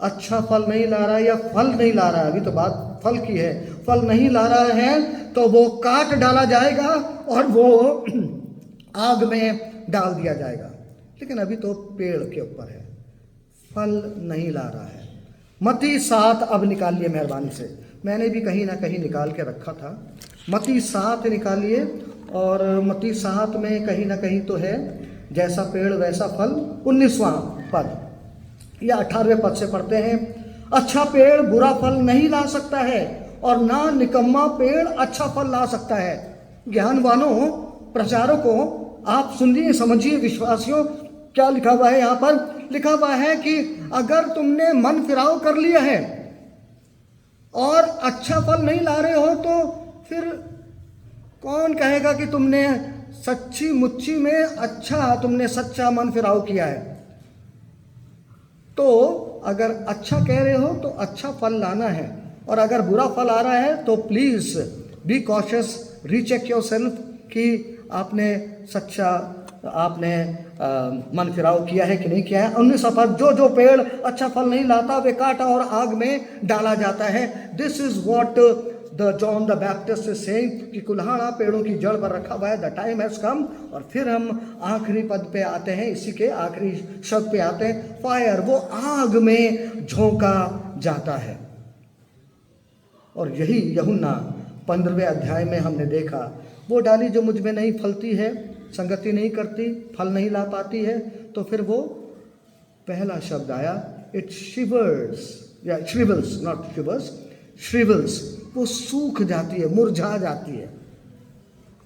Speaker 1: अच्छा फल नहीं ला रहा या फल नहीं ला रहा है, अभी तो बात फल की है, फल नहीं ला रहा है तो वो काट डाला जाएगा और वो आग में डाल दिया जाएगा। लेकिन अभी तो पेड़ के ऊपर है, फल नहीं ला रहा है। मत्ती 7 अब निकालिए मेहरबानी से, मैंने भी कहीं ना कहीं निकाल के रखा था। मत्ती 7 निकालिए, और मत्ती 7 में कहीं ना कहीं तो है जैसा पेड़ वैसा फल। 19वां पद या 18वें पद से पढ़ते हैं। अच्छा पेड़ बुरा फल नहीं ला सकता है और ना निकम्मा पेड़ अच्छा फल ला सकता है। ज्ञानवानों, प्रचारकों, आप सुनिए, समझिए, विश्वासियों, क्या लिखा हुआ है यहाँ पर? लिखा हुआ है कि अगर तुमने मन फिराव कर लिया है और अच्छा फल नहीं ला रहे हो तो फिर कौन कहेगा कि तुमने सच्ची मुच्ची में अच्छा, तुमने सच्चा मन फिराव किया है? तो अगर अच्छा कह रहे हो तो अच्छा फल लाना है, और अगर बुरा फल आ रहा है तो please be cautious, recheck yourself कि आपने सच्चा, आपने मन फिराव किया है कि नहीं किया है। 19 अपर, जो पेड़ अच्छा फल नहीं लाता वे काटा और आग में डाला जाता है। This is what the John the Baptist is saying कि कुल्हाड़ा पेड़ों की जड़ पर रखा हुआ है, द टाइम हैज कम। और फिर हम आखिरी पद पे आते हैं, इसी के आखिरी शब्द पे आते हैं, फायर, वो आग में झोंका जाता है। और यही यूहन्ना 15वें अध्याय में हमने देखा, वो डाली जो मुझ में नहीं फलती है, संगति नहीं करती, फल नहीं ला पाती है, तो फिर वो पहला शब्द आया, इट शिवर्स या श्रिवल्स, नॉट शिवर्स, श्रिवल्स, वो सूख जाती है, मुरझा जाती है।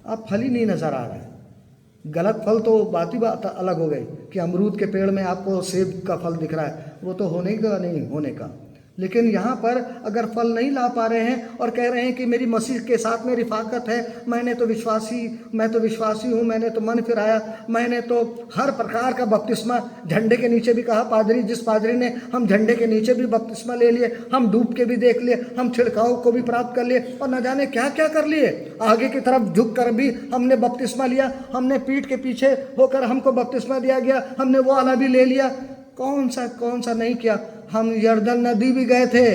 Speaker 1: अब फल ही नहीं नजर आ रहा है। गलत फल तो बात ही बात अलग हो गई कि अमरूद के पेड़ में आपको सेब का फल दिख रहा है, वो तो होने का नहीं होने का। लेकिन यहाँ पर अगर फल नहीं ला पा रहे हैं और कह रहे हैं कि मेरी मसीह के साथ में रिफाकत है, मैं तो विश्वासी हूँ, मैंने तो मन फिराया, मैंने तो हर प्रकार का बपतिस्मा, झंडे के नीचे भी कहा पादरी, जिस पादरी ने हम झंडे के नीचे भी बपतिस्मा ले लिए, हम डूब के भी देख लिए, हम छिड़काव को भी प्राप्त कर लिए, और न जाने क्या क्या कर लिए, आगे की तरफ झुक कर भी हमने बपतिस्मा लिया, हमने पीठ के पीछे होकर हमको बपतिस्मा दिया गया, हमने वो वाला भी ले लिया। कौन सा नहीं किया? हम यर्दन नदी भी गए थे।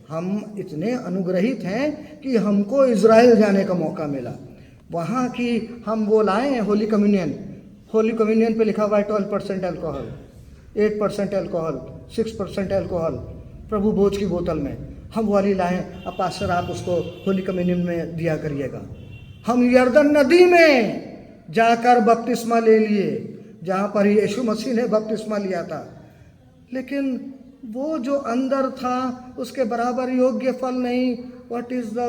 Speaker 1: हम इतने अनुग्रहित हैं कि हमको इज़राइल जाने का मौका मिला, वहाँ की हम वो लाए हैं होली कम्युनियन पे लिखा हुआ है 12% अल्कोहल, 8% अल्कोहल, 6% अल्कोहल प्रभु भोज की बोतल में, हम वाली लाए। अब पास्टर आप उसको होली कम्युनियन में दिया करिएगा। हम यर्दन नदी में जाकर बपतिस्मा ले लिए, जहाँ पर यीशु मसीह ने बपतिस्मा लिया था, लेकिन वो जो अंदर था उसके बराबर योग्य फल नहीं। What is the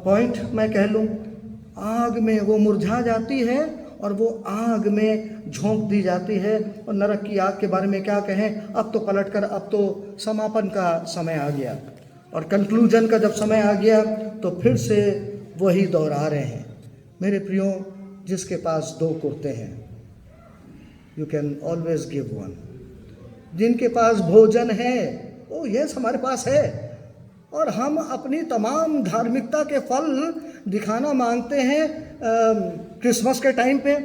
Speaker 1: point? मैं कह लूँ, आग में वो मुरझा जाती है और वो आग में झोंक दी जाती है। और नरक की आग के बारे में क्या कहें? अब तो पलटकर, अब तो समापन का समय आ गया, और कंक्लूजन का जब समय आ गया तो फिर से वही दोहरा रहे हैं। मेरे प्रियो, जिसके पास 2 कुर्ते हैं, you can always give one. जिनके पास भोजन है, ओ यस हमारे पास है, और हम अपनी तमाम धार्मिकता के फल दिखाना मांगते हैं क्रिसमस के टाइम पे,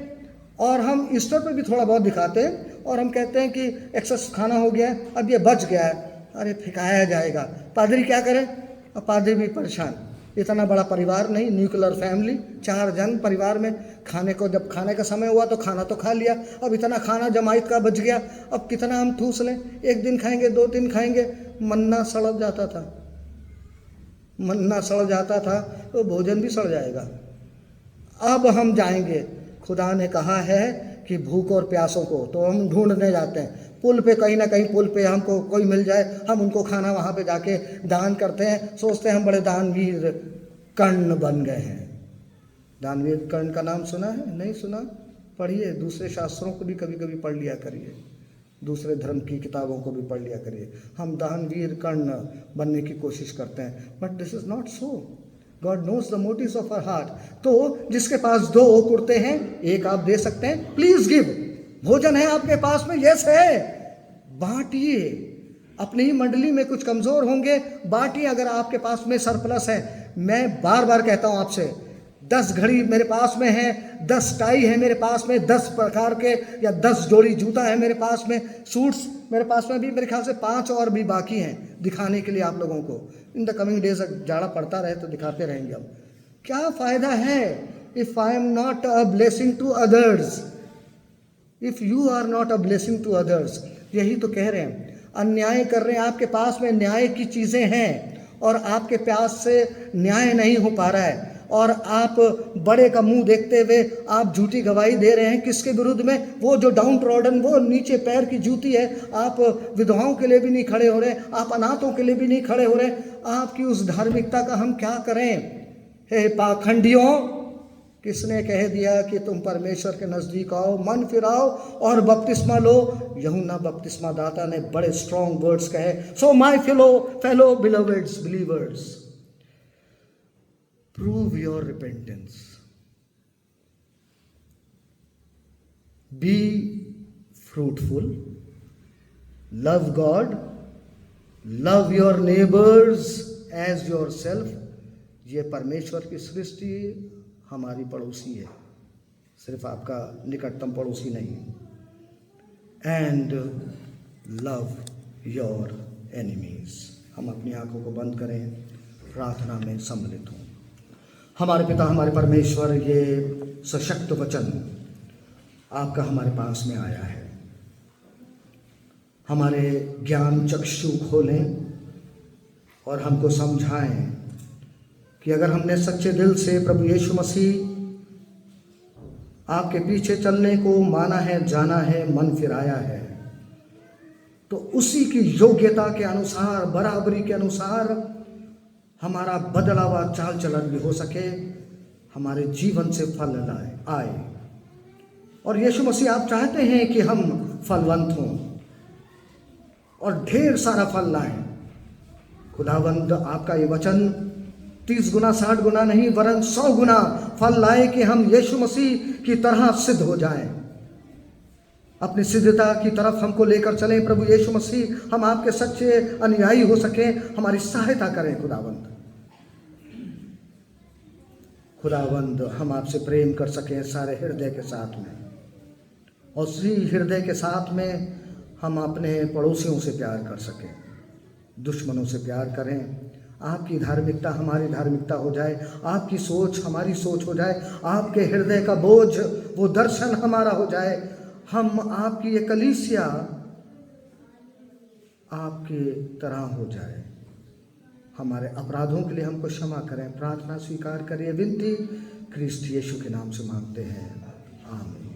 Speaker 1: और हम ईस्टर पे भी थोड़ा बहुत दिखाते हैं, और हम कहते हैं कि एक्सेस खाना हो गया है, अब ये बच गया है, अरे फेंकाया जाएगा। पादरी क्या करें? अब पादरी भी परेशान, इतना बड़ा परिवार नहीं, न्यूक्लियर फैमिली, 4 जन परिवार में, खाने को जब खाने का समय हुआ तो खाना तो खा लिया, अब इतना खाना जमाइत का बच गया, अब कितना हम ठूस लें? 1 दिन खाएंगे, 2 दिन खाएंगे, मन्ना सड़ जाता था, तो भोजन भी सड़ जाएगा। अब हम जाएंगे, खुदा ने कहा है कि भूख और प्यासों को, तो हम ढूंढने जाते हैं पुल पे, कहीं ना कहीं पुल पे हमको कोई मिल जाए, हम उनको खाना वहाँ पे जाके दान करते हैं, सोचते हैं हम बड़े दानवीर कर्ण बन गए हैं। दानवीर कर्ण का नाम सुना है? नहीं सुना? पढ़िए, दूसरे शास्त्रों को भी कभी कभी पढ़ लिया करिए, दूसरे धर्म की किताबों को भी पढ़ लिया करिए। हम दानवीर कर्ण बनने की कोशिश करते हैं, but this is not so. God knows the motives of our heart. तो जिसके पास 2 कुर्ते हैं, 1 आप दे सकते हैं, प्लीज गिव। भोजन है आपके पास में, यस है, बांटिए। अपनी ही मंडली में कुछ कमजोर होंगे, बांटिए। अगर आपके पास में सरप्लस है, मैं बार बार कहता हूं आपसे, 10 घड़ी मेरे पास में है, 10 टाई है मेरे पास में, 10 प्रकार के या 10 जोड़ी जूता है मेरे पास में, सूट्स मेरे पास में भी मेरे ख्याल से 5 और भी बाकी हैं दिखाने के लिए आप लोगों को। इन द कमिंग डेज जाड़ा पड़ता रहे तो दिखाते रहेंगे। अब क्या फायदा है if I am not a blessing to others, if you are not a blessing to others. यही तो कह रहे हैं, अन्याय कर रहे हैं, आपके पास में न्याय की चीज़ें हैं और आपके प्यास से न्याय नहीं हो पा रहा है, और आप बड़े का मुंह देखते हुए आप झूठी गवाही दे रहे हैं। किसके विरुद्ध में? वो जो डाउन ट्रॉडन, वो नीचे पैर की जूती है। आप विधवाओं के लिए भी नहीं खड़े हो रहे, आप अनाथों के लिए भी नहीं खड़े हो रहे। आपकी उस धार्मिकता का हम क्या करें? हे पाखंडियों, किसने कह दिया कि तुम परमेश्वर के नज़दीक आओ, मन फिराओ और बपतिस्मा लो? यूहन्ना बपतिस्मा दाता ने बड़े स्ट्रॉन्ग वर्ड्स कहे। So my fellow beloveds believers, prove your repentance. Be fruitful, love God, love your neighbors as yourself. ये परमेश्वर की सृष्टि हमारी पड़ोसी है, सिर्फ आपका निकटतम पड़ोसी नहीं है। And love your enemies. हम अपनी आंखों को बंद करें, प्रार्थना में सम्मिलित हों। हमारे पिता, हमारे परमेश्वर, ये सशक्त वचन आपका हमारे पास में आया है। हमारे ज्ञान चक्षु खोलें और हमको समझाएं कि अगर हमने सच्चे दिल से प्रभु यीशु मसीह आपके पीछे चलने को माना है, जाना है, मन फिराया है, तो उसी की योग्यता के अनुसार, बराबरी के अनुसार हमारा बदला हुआ चाल चलन भी हो सके, हमारे जीवन से फल आए। और यीशु मसीह आप चाहते हैं कि हम फलवंत हों और ढेर सारा फल लाएं। खुदावंद, आपका ये वचन 30 गुना 60 गुना नहीं, वरन 100 गुना फल लाए कि हम यीशु मसीह की तरह सिद्ध हो जाएं। अपनी सिद्धता की तरफ हमको लेकर चलें प्रभु यीशु मसीह। हम आपके सच्चे अनुयायी हो सकें, हमारी सहायता करें खुदावंद। खुदावंद, हम आपसे प्रेम कर सकें सारे हृदय के साथ में, और उसी हृदय के साथ में हम अपने पड़ोसियों से प्यार कर सकें, दुश्मनों से प्यार करें। आपकी धार्मिकता हमारी धार्मिकता हो जाए, आपकी सोच हमारी सोच हो जाए, आपके हृदय का बोझ वो दर्शन हमारा हो जाए। हम आपकी ये कलीसिया आपकी तरह हो जाए। हमारे अपराधों के लिए हमको क्षमा करें, प्रार्थना स्वीकार करिए। विनती ख्रीष्ट यीशु के नाम से मांगते हैं, आमीन।